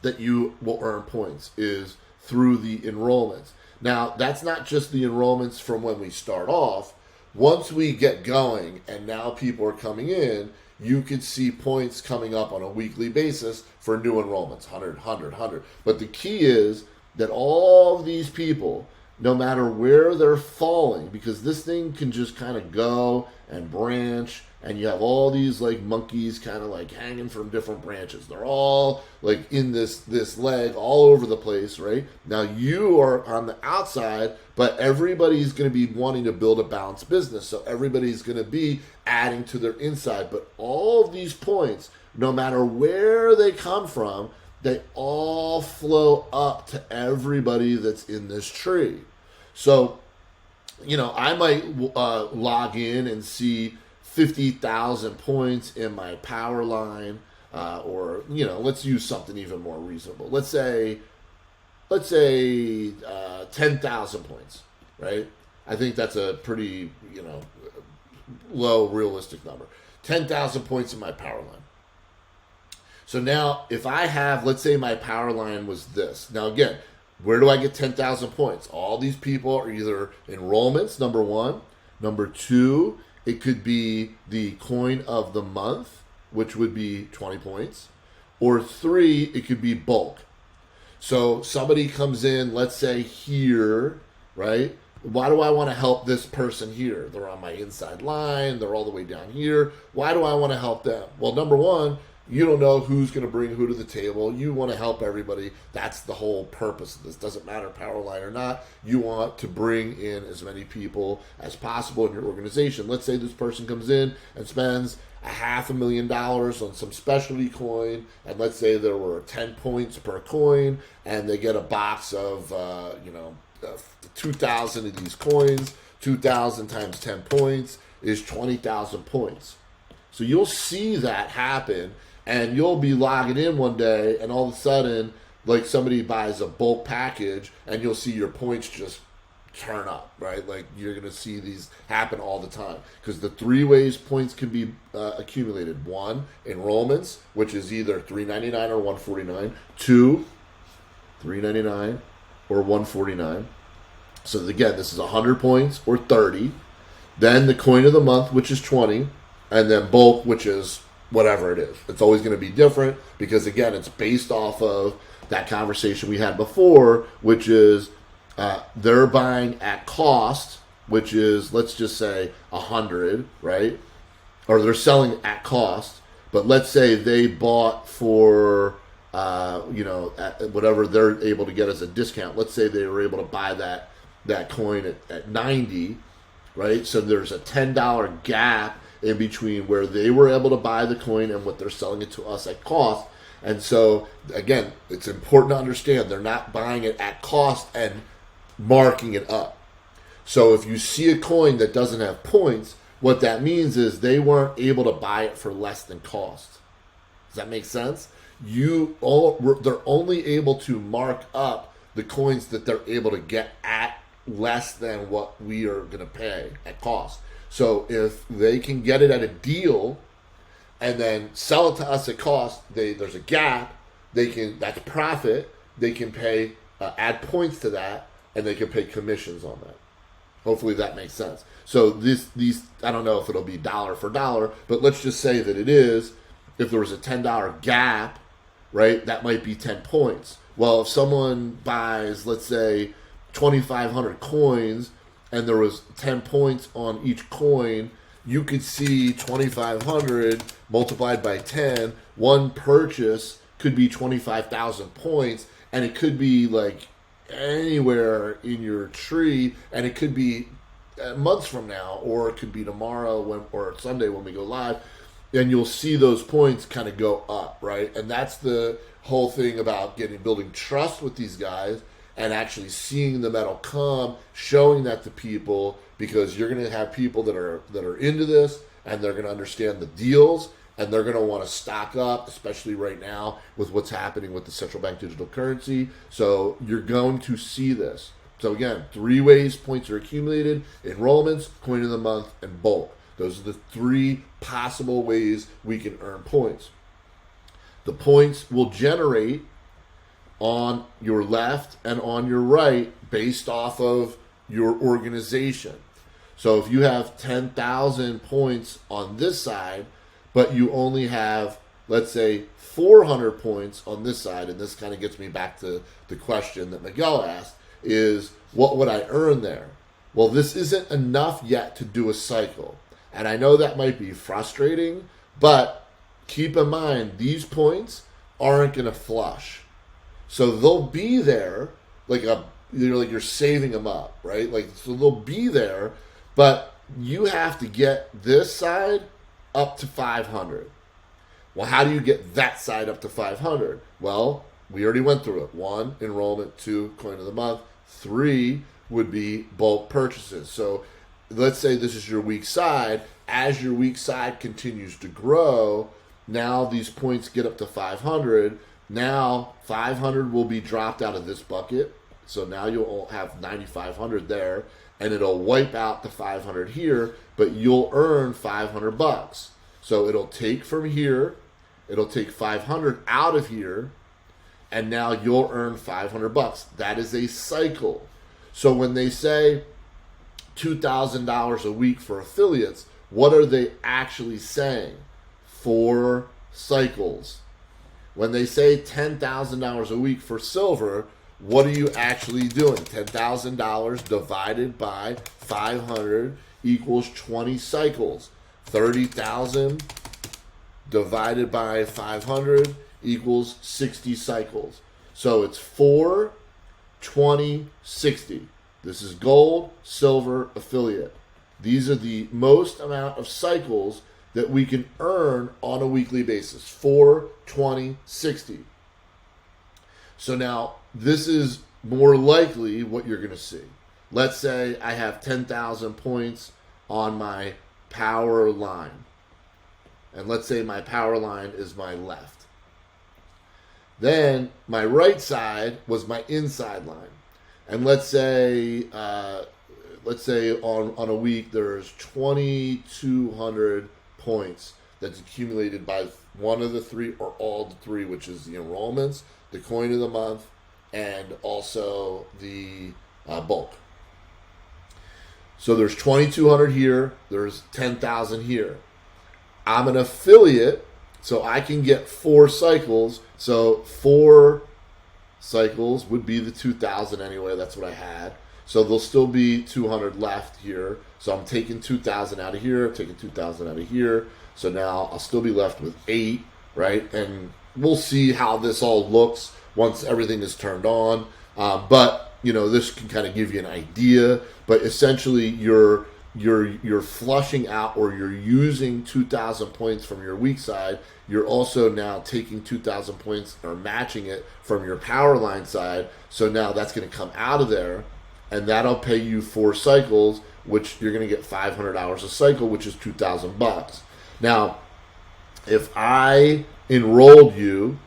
that you will earn points is through the enrollments. Now, that's not just the enrollments from when we start off. Once we get going and now people are coming in, you could see points coming up on a weekly basis for new enrollments, 100, 100, 100. But the key is that all of these people, no matter where they're falling, because this thing can just kind of go and branch, and you have all these like monkeys kind of like hanging from different branches. They're all like in this leg all over the place, right? Now you are on the outside, but everybody's going to be wanting to build a balanced business. So everybody's going to be adding to their inside. But all of these points, no matter where they come from, they all flow up to everybody that's in this tree. So, I might log in and see 50,000 points in my power line, or let's use something even more reasonable. Let's say 10,000 points, right? I think that's a pretty low realistic number. 10,000 points in my power line. So now, if I have, let's say my power line was this. Now again, where do I get 10,000 points? All these people are either enrollments, number one. Number two, it could be the coin of the month, which would be 20 points. Or three, it could be bulk. So somebody comes in, let's say here, right? Why do I want to help this person here? They're on my inside line. They're all the way down here. Why do I want to help them? Well, number one, you don't know who's going to bring who to the table. You want to help everybody. That's the whole purpose of this. Doesn't matter power line or not. You want to bring in as many people as possible in your organization. Let's say this person comes in and spends $500,000 on some specialty coin, and let's say there were 10 points per coin, and they get a box of 2,000 of these coins. 2,000 times 10 points is 20,000 points. So you'll see that happen, and you'll be logging in one day, and all of a sudden, like somebody buys a bulk package, and you'll see your points just turn up, right? Like you're going to see these happen all the time, because the three ways points can be accumulated. One, enrollments, which is either $3.99 or $149. Two, $3.99 or $149. So again, this is 100 points or 30. Then the coin of the month, which is 20. And then bulk, which is whatever it is. It's always going to be different because, again, it's based off of that conversation we had before, which is they're buying at cost, which is, let's just say, 100, right? Or they're selling at cost. But let's say they bought for, at whatever they're able to get as a discount. Let's say they were able to buy that coin at 90, right? So there's a $10 gap in between where they were able to buy the coin and what they're selling it to us at cost. And so, again, it's important to understand they're not buying it at cost and marking it up. So if you see a coin that doesn't have points, what that means is they weren't able to buy it for less than cost. Does that make sense? They're only able to mark up the coins that they're able to get at less than what we are going to pay at cost. So if they can get it at a deal and then sell it to us at cost, there's a gap. That's profit. They can pay, add points to that, and they can pay commissions on that. Hopefully that makes sense. So these I don't know if it'll be dollar for dollar, but let's just say that it is. If there was a $10 gap, right, that might be 10 points. Well, if someone buys, let's say, 2,500 coins, and there was 10 points on each coin, you could see 2,500 multiplied by 10. One purchase could be 25,000 points, and it could be like anywhere in your tree, and it could be months from now, or it could be tomorrow or Sunday when we go live, and you'll see those points kind of go up, right? And that's the whole thing about building trust with these guys and actually seeing the metal come, showing that to people, because you're going to have people that are into this, and they're going to understand the deals, and they're going to want to stock up, especially right now with what's happening with the central bank digital currency. So you're going to see this. So again, three ways points are accumulated: enrollments, coin of the month, and bulk. Those are the three possible ways we can earn points. The points will generate on your left and on your right based off of your organization. So if you have 10,000 points on this side, but you only have, let's say, 400 points on this side, and this kind of gets me back to the question that Miguel asked, is what would I earn there? Well, this isn't enough yet to do a cycle. And I know that might be frustrating, but keep in mind, these points aren't going to flush. So they'll be there, like you're saving them up, right? Like, so they'll be there, but you have to get this side up to 500. Well, how do you get that side up to 500? Well, we already went through it. 1, enrollment. 2, coin of the month. 3 would be bulk purchases. So let's say this is your weak side. As your weak side continues to grow, now these points get up to 500. Now 500 will be dropped out of this bucket. So now you'll have 9,500 there, and it'll wipe out the 500 here, but you'll earn $500. So it'll take from here, it'll take 500 out of here, and now you'll earn $500. That is a cycle. So when they say $2,000 a week for affiliates, what are they actually saying? 4 cycles. When they say $10,000 a week for silver, what are you actually doing? $10,000 divided by 500 equals 20 cycles. 30,000 divided by 500 equals 60 cycles. So it's 4, 20, 60. This is gold, silver, affiliate. These are the most amount of cycles that we can earn on a weekly basis. 4, 20, 60. So now this is more likely what you're going to see. Let's say I have 10,000 points on my power line. And let's say my power line is my left. Then my right side was my inside line. And let's say on a week there's 2,200 points that's accumulated by one of the 3 or all the 3, which is the enrollments, the coin of the month, and also the bulk. So there's 2,200 here, there's 10,000 here. I'm an affiliate, so I can get 4 cycles. So 4 cycles would be the 2,000 anyway. That's what I had. So there'll still be 200 left here. So I'm taking 2,000 out of here, taking 2,000 out of here. So now I'll still be left with 8, right? And we'll see how this all looks once everything is turned on. But this can kind of give you an idea. But essentially, you're flushing out, or you're using 2,000 points from your weak side. You're also now taking 2,000 points or matching it from your power line side. So now that's going to come out of there, and that'll pay you 4 cycles, which you're going to get $500 a cycle, which is $2,000. Now, if I enrolled you,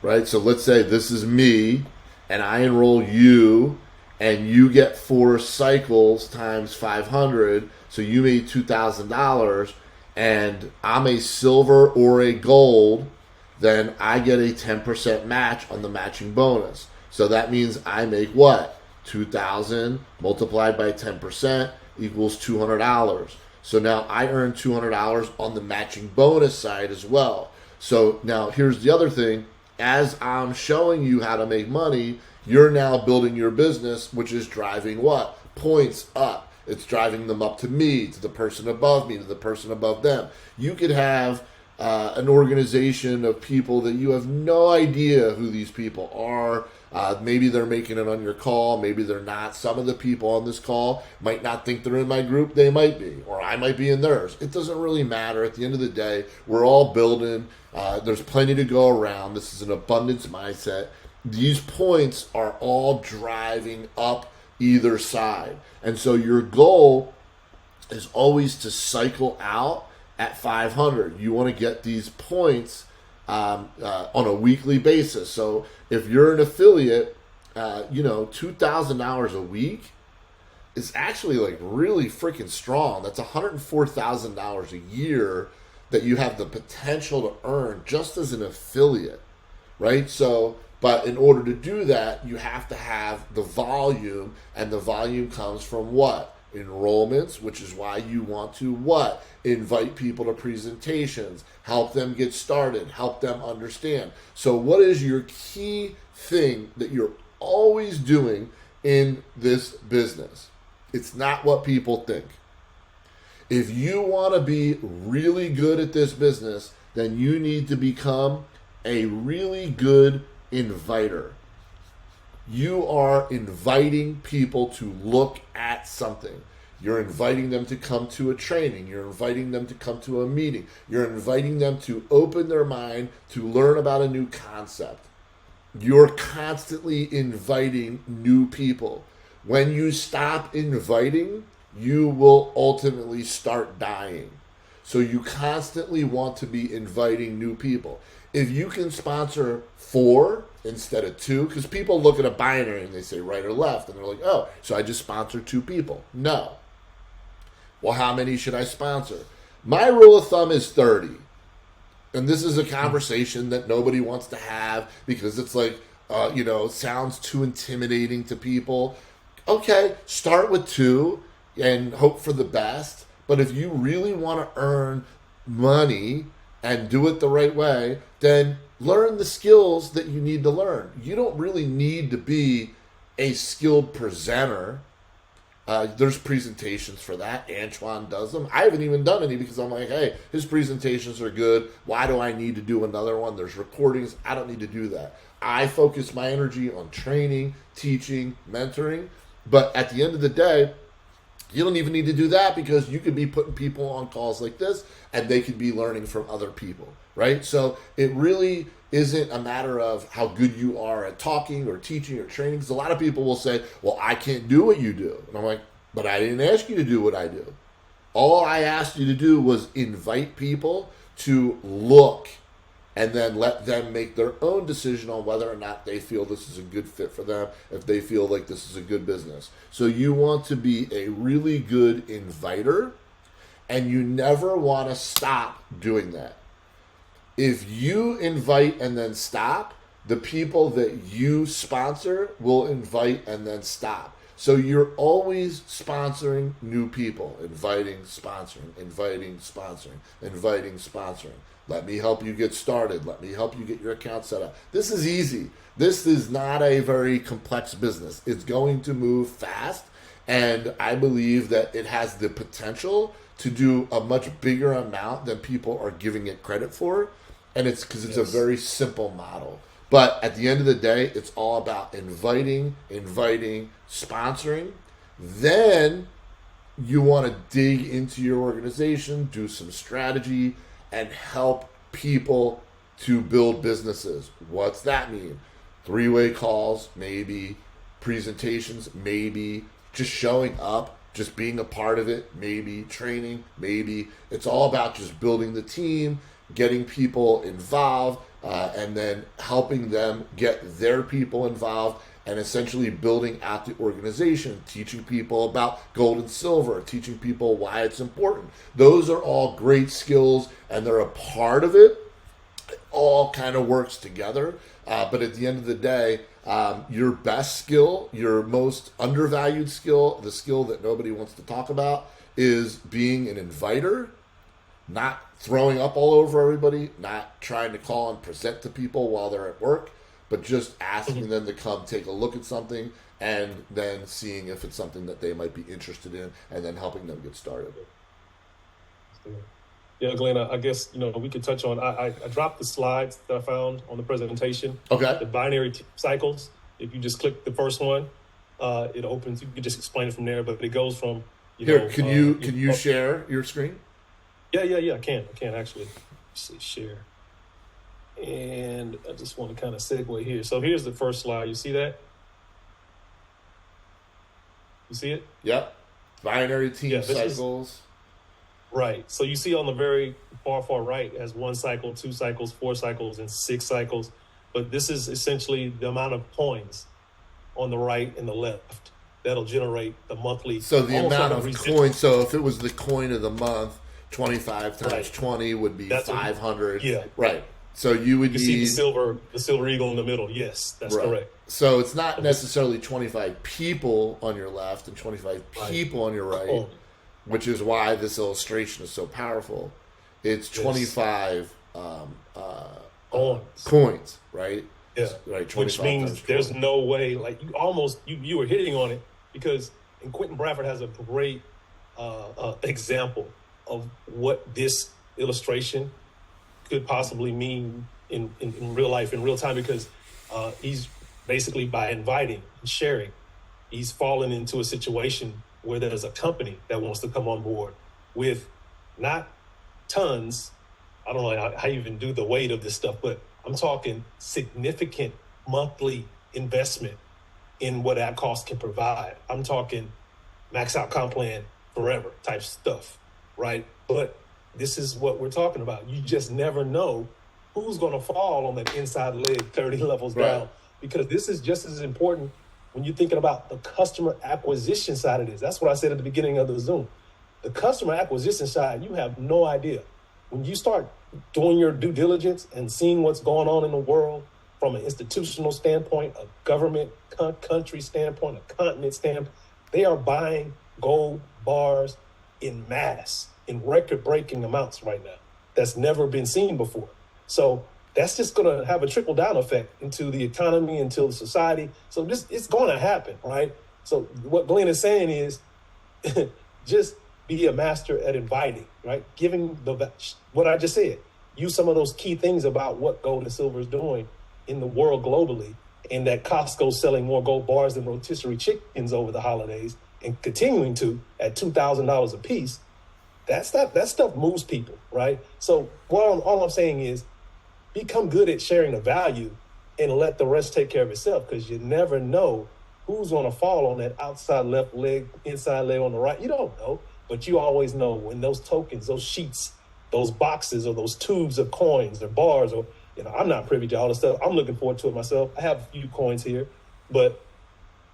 right? So let's say this is me, and I enroll you, and you get 4 cycles times 500, so you made $2,000, and I'm a silver or a gold, then I get a 10% match on the matching bonus. So that means I make what? 2,000 multiplied by 10% equals $200. So now I earn $200 on the matching bonus side as well. So now here's the other thing. As I'm showing you how to make money, you're now building your business, which is driving what? Points up. It's driving them up to me, to the person above me, to the person above them. You could have an organization of people that you have no idea who these people are. Maybe they're making it on your call. Maybe they're not. Some of the people on this call might not think they're in my group. They might be, or I might be in theirs. It doesn't really matter. At the end of the day, we're all building. There's plenty to go around. This is an abundance mindset. These points are all driving up either side. And so your goal is always to cycle out at 500. You want to get these points on a weekly basis. So if you're an affiliate, $2,000 a week is actually like really freaking strong. That's $104,000 a year that you have the potential to earn just as an affiliate, right? So, but in order to do that, you have to have the volume, and the volume comes from what? enrollments, which is why you want to what? Invite people to presentations, help them get started, help them understand. So what is your key thing that you're always doing in this business? It's not what people think. If you want to be really good at this business, then you need to become a really good inviter. You are inviting people to look at something. You're inviting them to come to a training. You're inviting them to come to a meeting. You're inviting them to open their mind to learn about a new concept. You're constantly inviting new people. When you stop inviting, you will ultimately start dying. So you constantly want to be inviting new people. If you can sponsor 4 instead of 2, because people look at a binary and they say right or left, and they're like, oh, so I just sponsor 2 people. No. Well, how many should I sponsor? My rule of thumb is 30. And this is a conversation that nobody wants to have because it's like, sounds too intimidating to people. Okay, start with 2 and hope for the best. But if you really want to earn money and do it the right way, then learn the skills that you need to learn. You don't really need to be a skilled presenter. There's presentations for that. Antoine does them. I haven't even done any because I'm like, hey, his presentations are good. Why do I need to do another one? There's recordings. I don't need to do that. I focus my energy on training, teaching, mentoring. But at the end of the day, you don't even need to do that because you could be putting people on calls like this and they could be learning from other people, right? So it really isn't a matter of how good you are at talking or teaching or training. Because a lot of people will say, well, I can't do what you do. And I'm like, but I didn't ask you to do what I do. All I asked you to do was invite people to look and then let them make their own decision on whether or not they feel this is a good fit for them, if they feel like this is a good business. So you want to be a really good inviter, and you never want to stop doing that. If you invite and then stop, the people that you sponsor will invite and then stop. So you're always sponsoring new people, inviting, sponsoring, inviting, sponsoring, inviting, sponsoring. Let me help you get started. Let me help you get your account set up. This is easy. This is not a very complex business. It's going to move fast, and I believe that it has the potential to do a much bigger amount than people are giving it credit for, and it's because it's a very simple model. But at the end of the day, it's all about inviting, sponsoring. Then you want to dig into your organization, do some strategy, and help people to build businesses. What's that mean? 3-way calls, maybe. Presentations, maybe. Just showing up, just being a part of it, maybe. Training, maybe. It's all about just building the team, getting people involved, and then helping them get their people involved, and essentially building out the organization, teaching people about gold and silver, teaching people why it's important. Those are all great skills, and they're a part of it. It all kind of works together. But at the end of the day, your best skill, your most undervalued skill, the skill that nobody wants to talk about, is being an inviter, not throwing up all over everybody, not trying to call and present to people while they're at work, but just asking them to come take a look at something and then seeing if it's something that they might be interested in and then helping them get started.
Yeah, Glenn, I guess, we could touch on, I dropped the slides that I found on the presentation.
Okay.
The binary cycles. If you just click the first one, it opens, you can just explain it from there, but it goes from,
Can you share your screen?
Yeah, I can actually. Let's see, share. And I just want to kind of segue here. So here's the first slide. You see that? You see it?
Yep. Binary team cycles.
Right. So you see on the very far right, it has 1 cycle, 2 cycles, 4 cycles, and 6 cycles. But this is essentially the amount of coins on the right and the left that'll generate the monthly.
So the amount of coins. So if it was the coin of the month, 25 times 20 would be 500.
Yeah.
Right. So you would
You see
need
the silver eagle in the middle. Yes, that's
right.
correct.
So it's not necessarily 25 people on your left and 25
Right.
people on your right, which is why this illustration is so powerful. It's 25 coins, right?
Yeah.
Right. 25
Which means
times
there's
20.
no way, like you were hitting on it, because and Quentin Bradford has a great example of what this illustration could possibly mean in real life, in real time, because he's basically, by inviting and sharing, he's fallen into a situation where there's a company that wants to come on board with not tons. I don't know how you even do the weight of this stuff, but I'm talking significant monthly investment in what that cost can provide. I'm talking max out comp plan forever type stuff, right? But this is what we're talking about. You just never know who's going to fall on that inside leg 30 levels down, because this is just as important when you're thinking about the customer acquisition side of this. That's what I said at the beginning of the Zoom. The customer acquisition side, you have no idea. When you start doing your due diligence and seeing what's going on in the world from an institutional standpoint, a government, country standpoint, a continent standpoint, they are buying gold bars in mass, in record-breaking amounts right now. That's never been seen before. So that's just going to have a trickle-down effect into the economy, into the society. So it's going to happen, right? So what Glenn is saying is just be a master at inviting, right? Giving what I just said. Use some of those key things about what gold and silver is doing in the world globally, and that Costco's selling more gold bars than rotisserie chickens over the holidays and continuing to at $2,000 a piece. That stuff moves people, right? So all I'm saying is become good at sharing the value and let the rest take care of itself, because you never know who's going to fall on that outside left leg, inside leg on the right. You don't know, but you always know when those tokens, those sheets, those boxes, or those tubes of coins or bars, or, I'm not privy to all this stuff. I'm looking forward to it myself. I have a few coins here, but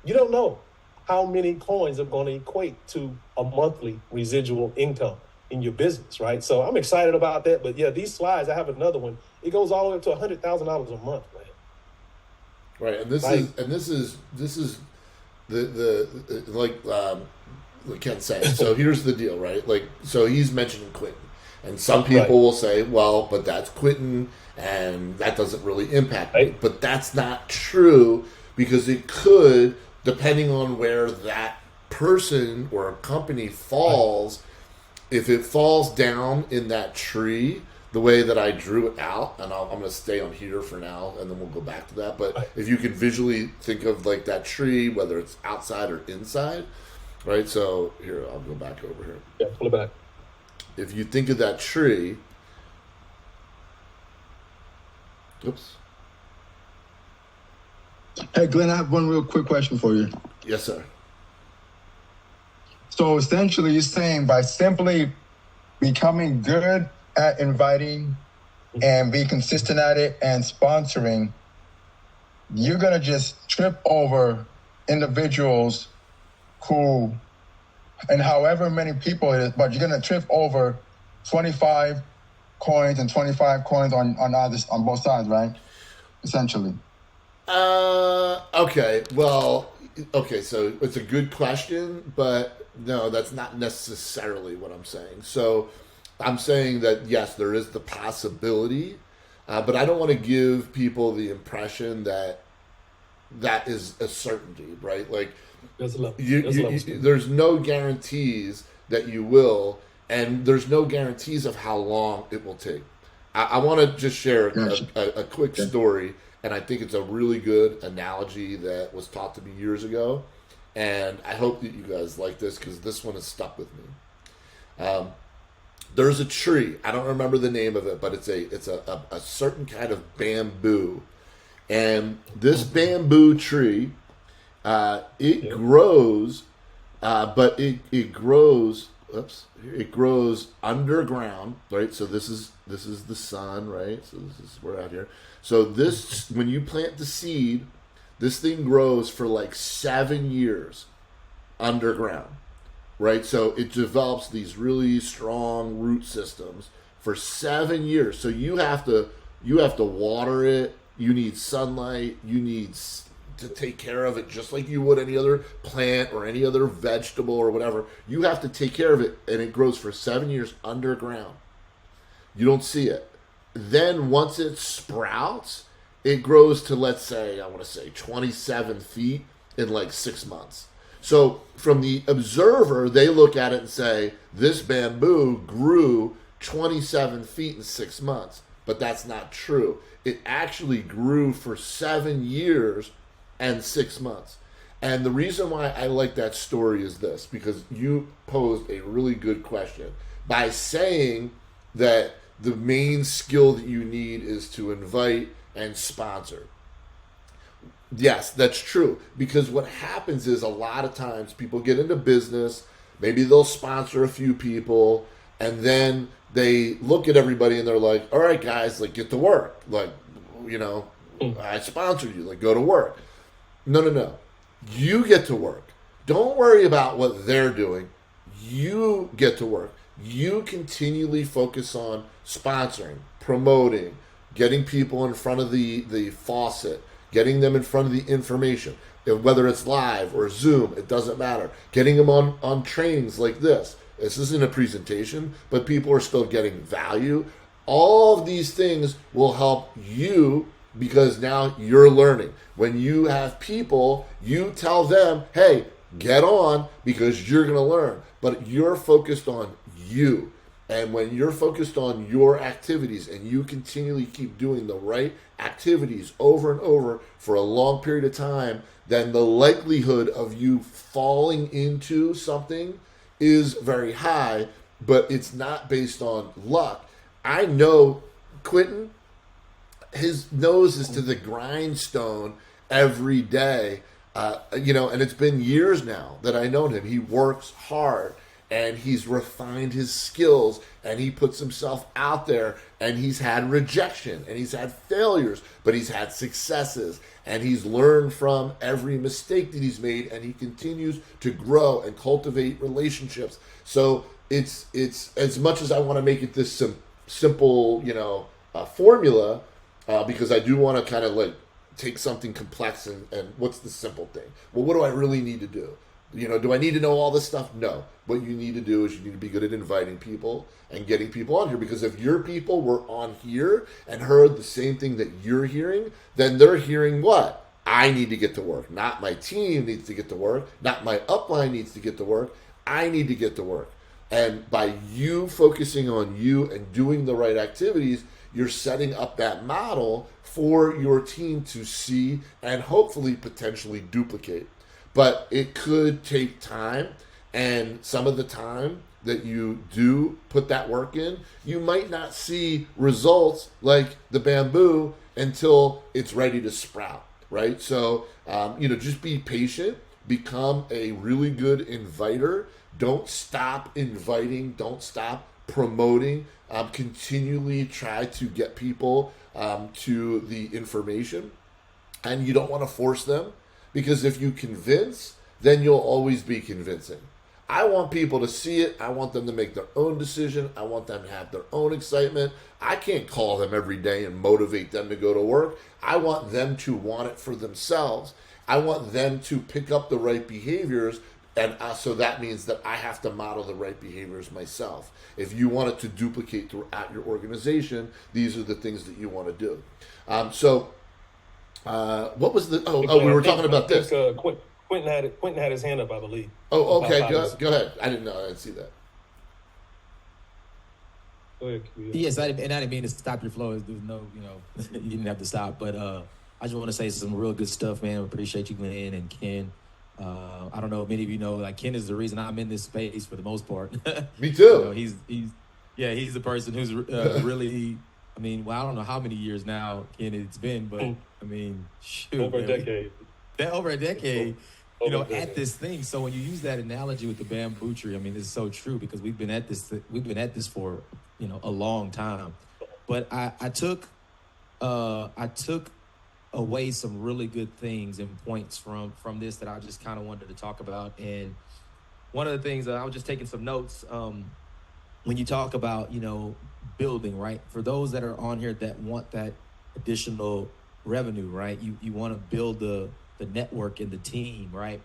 you don't know how many coins are going to equate to a monthly residual income in your business, right? So I'm excited about that. But yeah, these slides, I have another one. It goes all the way up to $100,000 a month, man.
Right, and this is the like Ken said. So here's the deal, right? Like, so he's mentioning Quentin, and some people will say, well, but that's Quentin, and that doesn't really impact me. But that's not true, because it could, depending on where that person or a company falls. If it falls down in that tree, the way that I drew it out, and I'm going to stay on here for now, and then we'll go back to that. But if you can visually think of like that tree, whether it's outside or inside, right? So here, I'll go back over here.
Yeah, pull it back.
If you think of that tree, oops.
Hey, Glenn, I have one real quick question for you.
Yes, sir.
So essentially, you're saying by simply becoming good at inviting and be consistent at it and sponsoring, you're going to just trip over individuals who, and however many people it is, but you're going to trip over 25 coins and 25 coins on both sides, right? Essentially.
Okay. Well, okay. So it's a good question, but no, that's not necessarily what I'm saying. So I'm saying that, yes, there is the possibility, but I don't want to give people the impression that that is a certainty, right? Like, there's no guarantees that you will, and there's no guarantees of how long it will take. I want to just share a quick story, and I think it's a really good analogy that was taught to me years ago. And I hope that you guys like this, because this one has stuck with me. There's a tree. I don't remember the name of it, but it's a certain kind of bamboo. And this bamboo tree, it grows, but it grows. Oops! It grows underground, right? So this is the sun, right? So we're out here. So this, when you plant the seed, this thing grows for like 7 years underground, right? So it develops these really strong root systems for 7 years. So you have to You have to water it. You need sunlight. You need to take care of it just like you would any other plant or any other vegetable or whatever. You have to take care of it, and it grows for 7 years underground. You don't see it. Then once it sprouts, it grows to, let's say, 27 feet in like 6 months. So from the observer, they look at it and say, this bamboo grew 27 feet in 6 months. But that's not true. It actually grew for 7 years and 6 months. And the reason why I like that story is this, because you posed a really good question by saying that the main skill that you need is to invite and sponsor. Yes, that's true. Because what happens is a lot of times people get into business, maybe they'll sponsor a few people, and then they look at everybody and they're like, all right, guys, like, get to work. Like, I sponsored you, like, go to work. No. You get to work. Don't worry about what they're doing. You get to work. You continually focus on sponsoring, promoting, getting people in front of the faucet, getting them in front of the information, whether it's live or Zoom, it doesn't matter. Getting them on trainings like this. This isn't a presentation, but people are still getting value. All of these things will help you because now you're learning. When you have people, you tell them, hey, get on because you're going to learn. But you're focused on you. And when you're focused on your activities and you continually keep doing the right activities over and over for a long period of time, then the likelihood of you falling into something is very high, but it's not based on luck. I know Quentin, his nose is to the grindstone every day, and it's been years now that I know him. He works hard. And he's refined his skills, and he puts himself out there, and he's had rejection, and he's had failures, but he's had successes, and he's learned from every mistake that he's made, and he continues to grow and cultivate relationships. So it's as much as I want to make it this simple, formula, because I do want to kind of like take something complex and what's the simple thing? Well, what do I really need to do? Do I need to know all this stuff? No. What you need to do is you need to be good at inviting people and getting people on here. Because if your people were on here and heard the same thing that you're hearing, then they're hearing what? I need to get to work. Not my team needs to get to work. Not my upline needs to get to work. I need to get to work. And by you focusing on you and doing the right activities, you're setting up that model for your team to see and hopefully potentially duplicate. But it could take time, and some of the time that you do put that work in, you might not see results like the bamboo until it's ready to sprout, right? So, just be patient, become a really good inviter. Don't stop inviting, don't stop promoting, continually try to get people to the information, and you don't want to force them. Because if you convince, then you'll always be convincing. I want people to see it. I want them to make their own decision. I want them to have their own excitement. I can't call them every day and motivate them to go to work. I want them to want it for themselves. I want them to pick up the right behaviors, and so that means that I have to model the right behaviors myself. If you want it to duplicate throughout your organization, these are the things that you want to do. What was the? We were talking about this.
Quentin had his hand up, I believe.
Oh, okay. Go ahead. I didn't know. I didn't see that.
Go ahead,
yes, I didn't mean to stop your flow. There's no, you didn't have to stop. But I just want to say some real good stuff, man. Appreciate you, Glenn and Ken. I don't know if many of you know, like, Ken is the reason I'm in this space for the most part.
Me too.
He's the person who's really. I don't know how many years now, Ken, it's been, but shoot,
over a decade.
Over a decade, at this thing. So when you use that analogy with the bamboo tree, it's so true because we've been at this for, a long time. But I took away some really good things and points from this that I just kind of wanted to talk about. And one of the things I was just taking some notes. when you talk about, building, right? For those that are on here that want that additional revenue, right? You want to build the network and the team, right?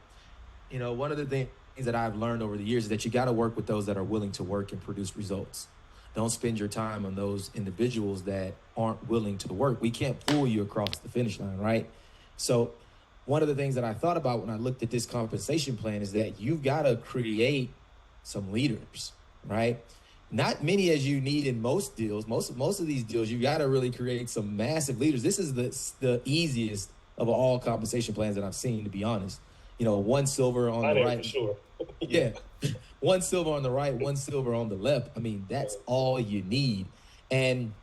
One of the things that I've learned over the years is that you got to work with those that are willing to work and produce results. Don't spend your time on those individuals that aren't willing to work. We can't pull you across the finish line, right? So one of the things that I thought about when I looked at this compensation plan is that you've got to create some leaders, right? Not many as you need in most deals. Most of these deals, you got to really create some massive leaders. This is the easiest of all compensation plans that I've seen, to be honest. One silver on the right.
For sure.
Yeah. One silver on the right, one silver on the left. I mean, that's all you need. And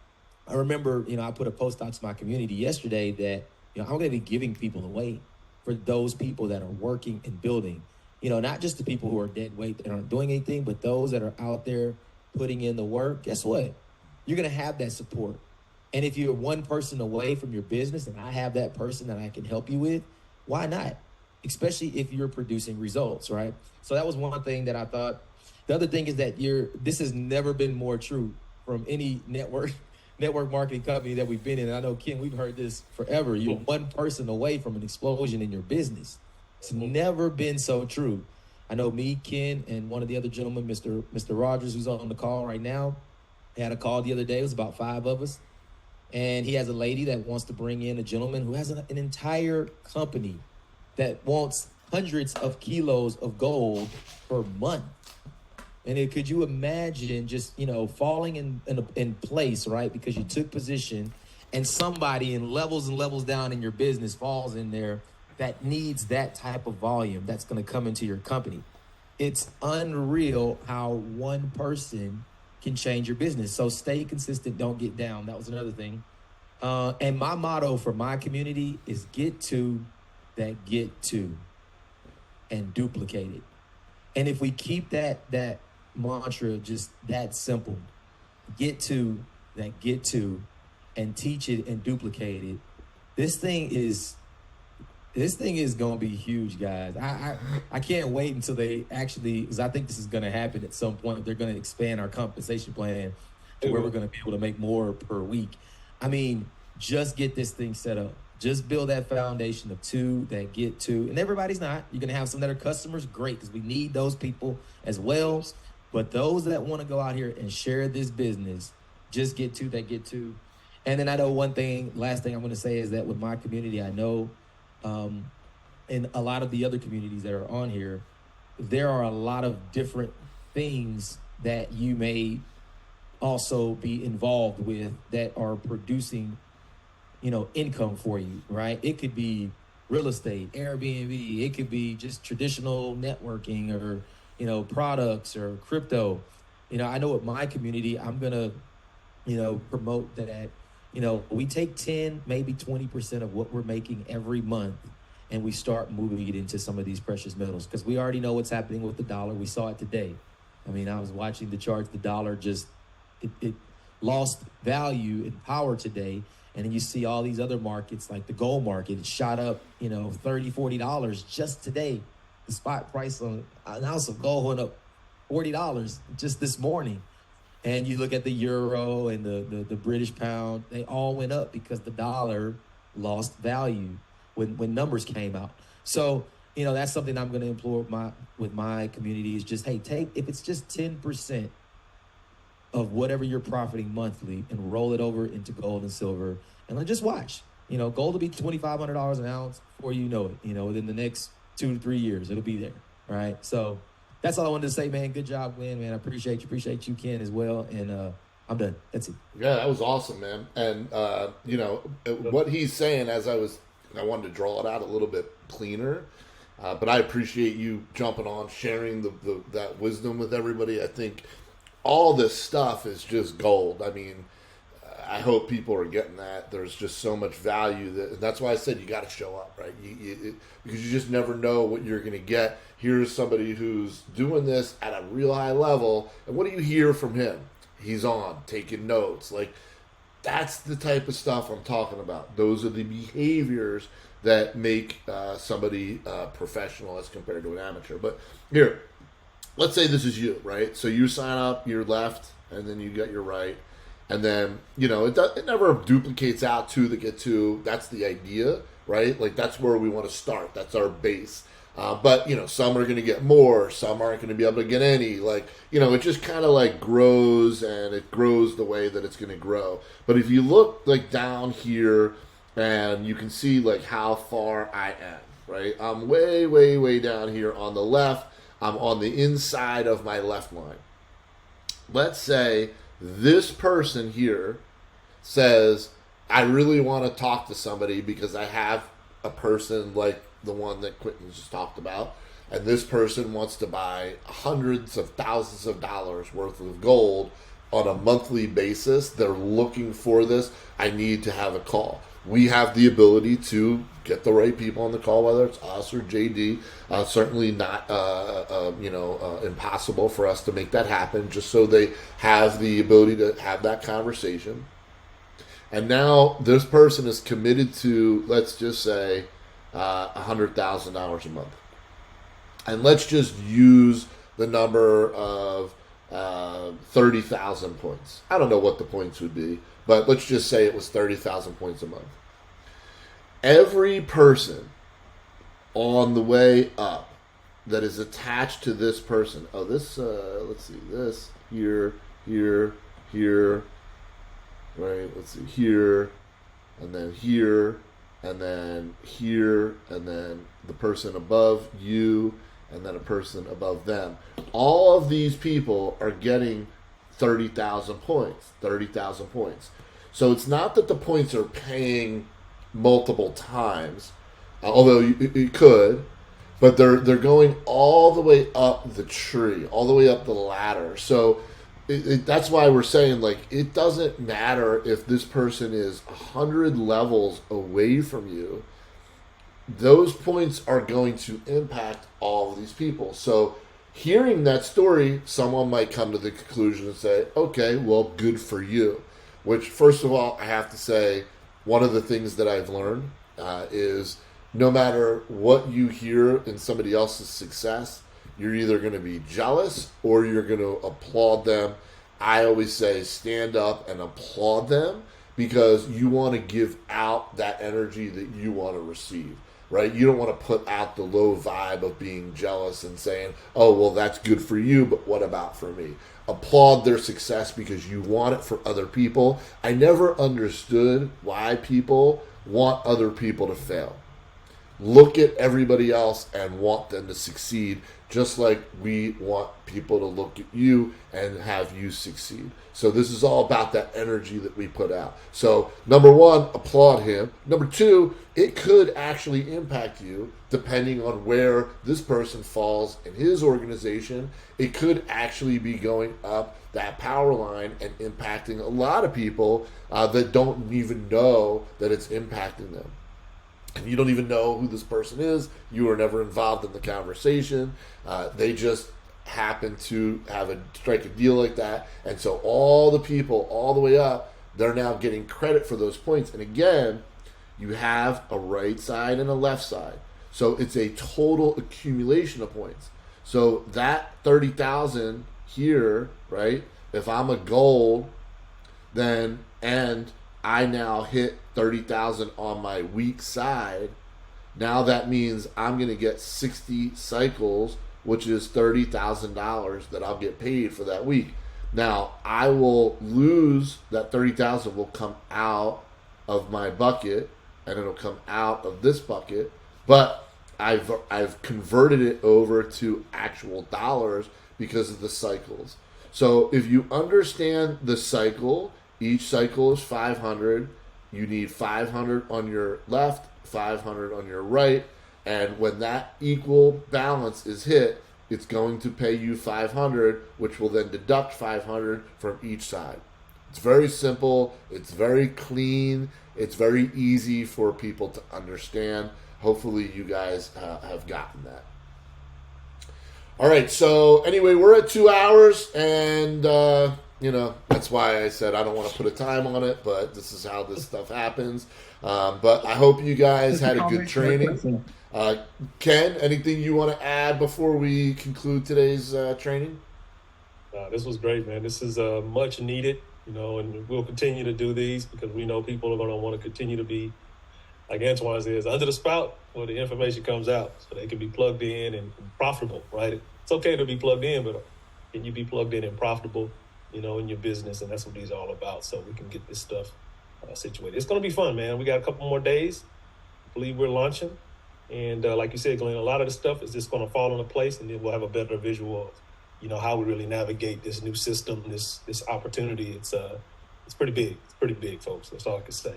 I remember, I put a post out to my community yesterday that, I'm going to be giving people away for those people that are working and building. Not just the people who are dead weight that aren't doing anything, but those that are out there putting in the work. Guess what? You're going to have that support. And if you're one person away from your business and I have that person that I can help you with, why not? Especially if you're producing results, right? So that was one thing that I thought. The other thing is that this has never been more true from any network marketing company that we've been in. And I know, Ken, we've heard this forever. You're one person away from an explosion in your business. It's never been so true. I know me, Ken, and one of the other gentlemen, Mr. Rogers, who's on the call right now, had a call the other day. It was about 5 of us. And he has a lady that wants to bring in a gentleman who has an entire company that wants hundreds of kilos of gold per month. And could you imagine just, falling in place, right? Because you took position and somebody in levels and levels down in your business falls in there that needs that type of volume that's going to come into your company. It's unreal how one person can change your business. So stay consistent, don't get down. That was another thing. And my motto for my community is get to that get to and duplicate it. And if we keep that mantra just that simple, get to that get to and teach it and duplicate it, this thing is going to be huge, guys. I can't wait until they actually, because I think this is going to happen at some point. They're going to expand our compensation plan to where we're going to be able to make more per week. I mean, just get this thing set up. Just build that foundation of 2 that get to, and everybody's not. You're going to have some that are customers, great, because we need those people as well. But those that want to go out here and share this business, just get to that get to. And then I know last thing I'm going to say is that with my community, I know, and a lot of the other communities that are on here, there are a lot of different things that you may also be involved with that are producing income for you, right? It could be real estate, Airbnb. It could be just traditional networking or, products or crypto. I know with my community, I'm going to, promote that, we take 10, maybe 20% of what we're making every month and we start moving it into some of these precious metals because we already know what's happening with the dollar. We saw it today. I mean, I was watching the charts. The dollar just, it lost value and power today. And then you see all these other markets like the gold market, it shot up, $30, $40 just today. The spot price on an ounce of gold went up $40 just this morning. And you look at the euro and the British pound, they all went up because the dollar lost value when numbers came out. So, that's something I'm going to implore with my community is just, hey, if it's just 10% of whatever you're profiting monthly and roll it over into gold and silver and then just watch. Gold will be $2,500 an ounce before you know it. Within the next 2 to 3 years, it'll be there, right? So that's all I wanted to say, man. Good job, Glenn, man. I appreciate you, Ken, as well. And I'm done. That's it.
Yeah, that was awesome, man. And, what he's saying I wanted to draw it out a little bit cleaner, but I appreciate you jumping on, sharing that wisdom with everybody. I think all this stuff is just gold. I mean, I hope people are getting that. There's just so much value. That's why I said you got to show up, right? Because you just never know what you're going to get. Here's somebody who's doing this at a real high level, and what do you hear from him? He's on, taking notes. Like, that's the type of stuff I'm talking about. Those are the behaviors that make somebody professional as compared to an amateur. But here, let's say this is you, right? So you sign up your left, and then you get your right, and then it never duplicates out two that get two. That's the idea, right? Like that's where we want to start. That's our base. But some are going to get more, some aren't going to be able to get any. Like it just kind of like grows, and it grows the way that it's going to grow. But if you look like down here, and you can see like how far I am, right? I'm way, way, way down here on the left. I'm on the inside of my left line. Let's say this person here says, I really want to talk to somebody because I have a person like the one that Quentin just talked about, and this person wants to buy hundreds of thousands of dollars worth of gold on a monthly basis. They're looking for this. I need to have a call. We have the ability to get the right people on the call, whether it's us or JD. Certainly not, impossible for us to make that happen, just so they have the ability to have that conversation. And now this person is committed to, let's just say, $100,000 a month. And let's just use the number of 30,000 points. I don't know what the points would be, but let's just say it was 30,000 points a month. Every person on the way up that is attached to this person, let's see, this, here, right, let's see, here, and then here, and then here, and then the person above you, and then a person above them. All of these people are getting 30,000 points. So it's not that the points are paying multiple times, although you could, but they're going all the way up the tree, all the way up the ladder. So that's why we're saying, like, it doesn't matter if this person is 100 levels away from you. Those points are going to impact all of these people. So hearing that story, someone might come to the conclusion and say, okay, well, good for you. Which, first of all, I have to say, one of the things that I've learned is no matter what you hear in somebody else's success, you're either going to be jealous or you're going to applaud them. I always say stand up and applaud them, because you want to give out that energy that you want to receive, right? You don't want to put out the low vibe of being jealous and saying, oh, well, that's good for you, but what about for me? Applaud their success because you want it for other people. I never understood why people want other people to fail. Look at everybody else and want them to succeed, just like we want people to look at you and have you succeed. So this is all about that energy that we put out. So number one, applaud him. Number two, it could actually impact you depending on where this person falls in his organization. It could actually be going up that power line and impacting a lot of people that don't even know that it's impacting them. And you don't even know who this person is. You were never involved in the conversation. They just happen to strike a deal like that. And so all the people all the way up, they're now getting credit for those points. And again, you have a right side and a left side. So it's a total accumulation of points. So that 30,000 here, right? If I'm a gold, then, and I now hit 30,000 on my weak side, now that means I'm going to get 60 cycles, which is $30,000 that I'll get paid for that week. Now, I will lose that 30,000 will come out of my bucket, and it'll come out of this bucket, but I've converted it over to actual dollars because of the cycles. So if you understand the cycle, each cycle is 500. You need 500 on your left, 500 on your right, and when that equal balance is hit, it's going to pay you 500, which will then deduct 500 from each side. It's very simple. It's very clean. It's very easy for people to understand. Hopefully you guys have gotten that. All right, so anyway, we're at 2 hours, and that's why I said I don't want to put a time on it, but this is how this stuff happens. But I hope you guys had a good training. Ken, anything you want to add before we conclude today's training?
This was great, man. This is much needed, and we'll continue to do these because we know people are going to want to continue to be, like Antoine says, under the spout where the information comes out so they can be plugged in and profitable, right? It's okay to be plugged in, but can you be plugged in and profitable, in your business? And that's what these are all about, so we can get this stuff situated. It's going to be fun, man. We got a couple more days. I believe we're launching. And like you said, Glenn, a lot of the stuff is just going to fall into place, and then we'll have a better visual of, how we really navigate this new system, this opportunity. It's pretty big. It's pretty big, folks. That's all I can say.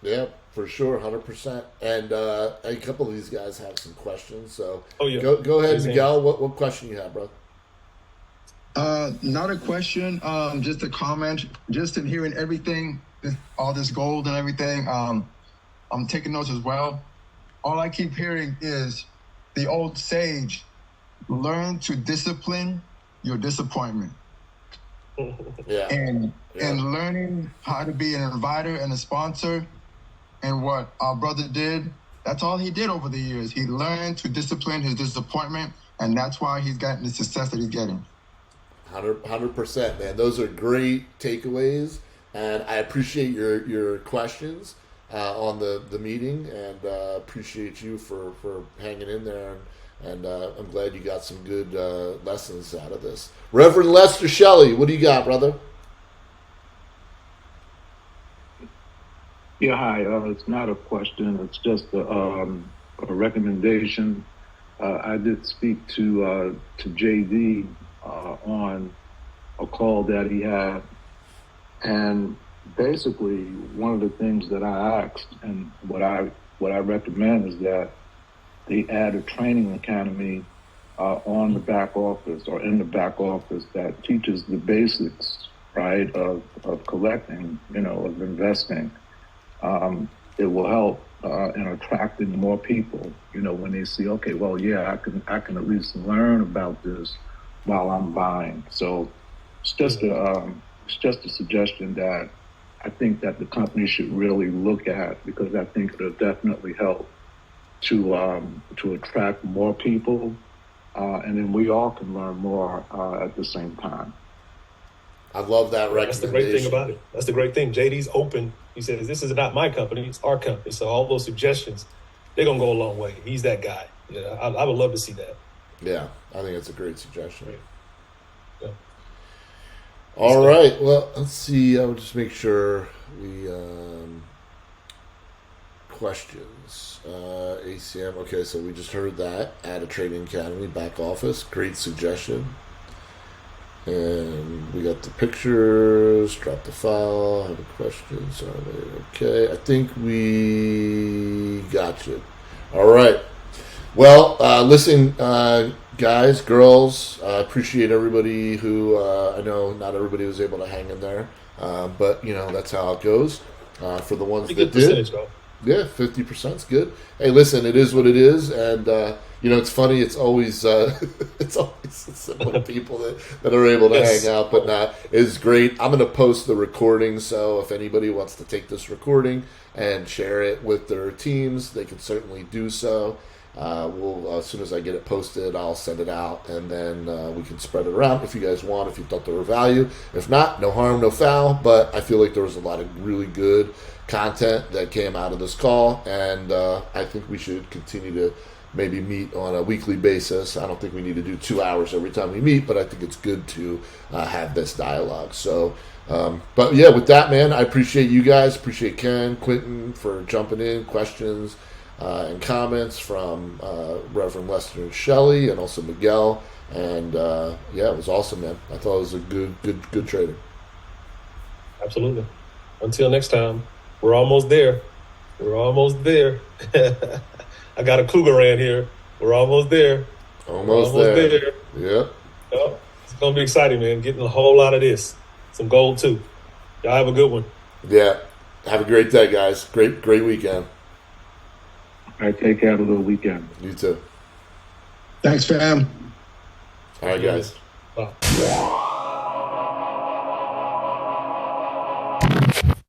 Yeah, for sure, 100%. And a couple of these guys have some questions. So
yeah.
Go ahead, Miguel. What question you have, bro?
Not a question, just a comment. Just in hearing everything, all this gold and everything, I'm taking notes as well. All I keep hearing is the old sage, learn to discipline your disappointment.
Yeah.
And learning how to be an inviter and a sponsor, and what our brother did, that's all he did over the years. He learned to discipline his disappointment, and that's why he's gotten the success that he's getting.
100%, man. Those are great takeaways, and I appreciate your questions on the meeting, and appreciate you for hanging in there, and I'm glad you got some good lessons out of this. Reverend Lester Shelley, what do you got, brother?
Yeah, hi. It's not a question. It's just a recommendation. I did speak to JD on a call that he had, and basically one of the things that I asked and what I recommend is that they add a training academy on the back office or in the back office that teaches the basics, right, of collecting, of investing. It will help in attracting more people, when they see, okay, well, yeah, I can at least learn about this while I'm buying. So it's just a suggestion that I think that the company should really look at, because I think it'll definitely help to attract more people, and then we all can learn more at the same time.
I love that recommendation.
That's the great thing about it. That's the great thing. JD's open. He says, this is not my company, it's our company. So all those suggestions, they're going to go a long way. He's that guy. Yeah, I would love to see that.
Yeah, I think it's a great suggestion.
Right. Yeah.
All right. Well, let's see. I will just make sure we questions. ACM. Okay, so we just heard that. Add a trading academy, back office. Great suggestion. And we got the pictures. Drop the file. Have a question. Sorry. Okay, I think we got you. All right. Well, listen, guys, girls, appreciate everybody who, I know not everybody was able to hang in there, but, that's how it goes. For the ones that did. Yeah, 50% is good. Hey, listen, it is what it is, and, it's funny, it's always similar people that are able to hang out, but it's great. I'm going to post the recording, so if anybody wants to take this recording and share it with their teams, they can certainly do so. We'll as soon as I get it posted, I'll send it out, and then we can spread it around if you guys want, if you thought there were value. If not, no harm, no foul, but I feel like there was a lot of really good content that came out of this call, and I think we should continue to maybe meet on a weekly basis. I don't think we need to do 2 hours every time we meet, but I think it's good to have this dialogue. So, but yeah, with that, man, I appreciate you guys, appreciate Ken, Quentin for jumping in, questions, and comments from Reverend Lester and Shelley, and also Miguel. And yeah, it was awesome, man. I thought it was a good trading.
Absolutely. Until next time, we're almost there. We're almost there. I got a cougar in here. We're almost there.
Almost there. Yeah.
Oh, it's gonna be exciting, man. Getting a whole lot of this. Some gold too. Y'all have a good one.
Yeah. Have a great day, guys. Great weekend.
All right, take care. Have a good weekend.
You too.
Thanks, fam.
All right, guys.
Bye.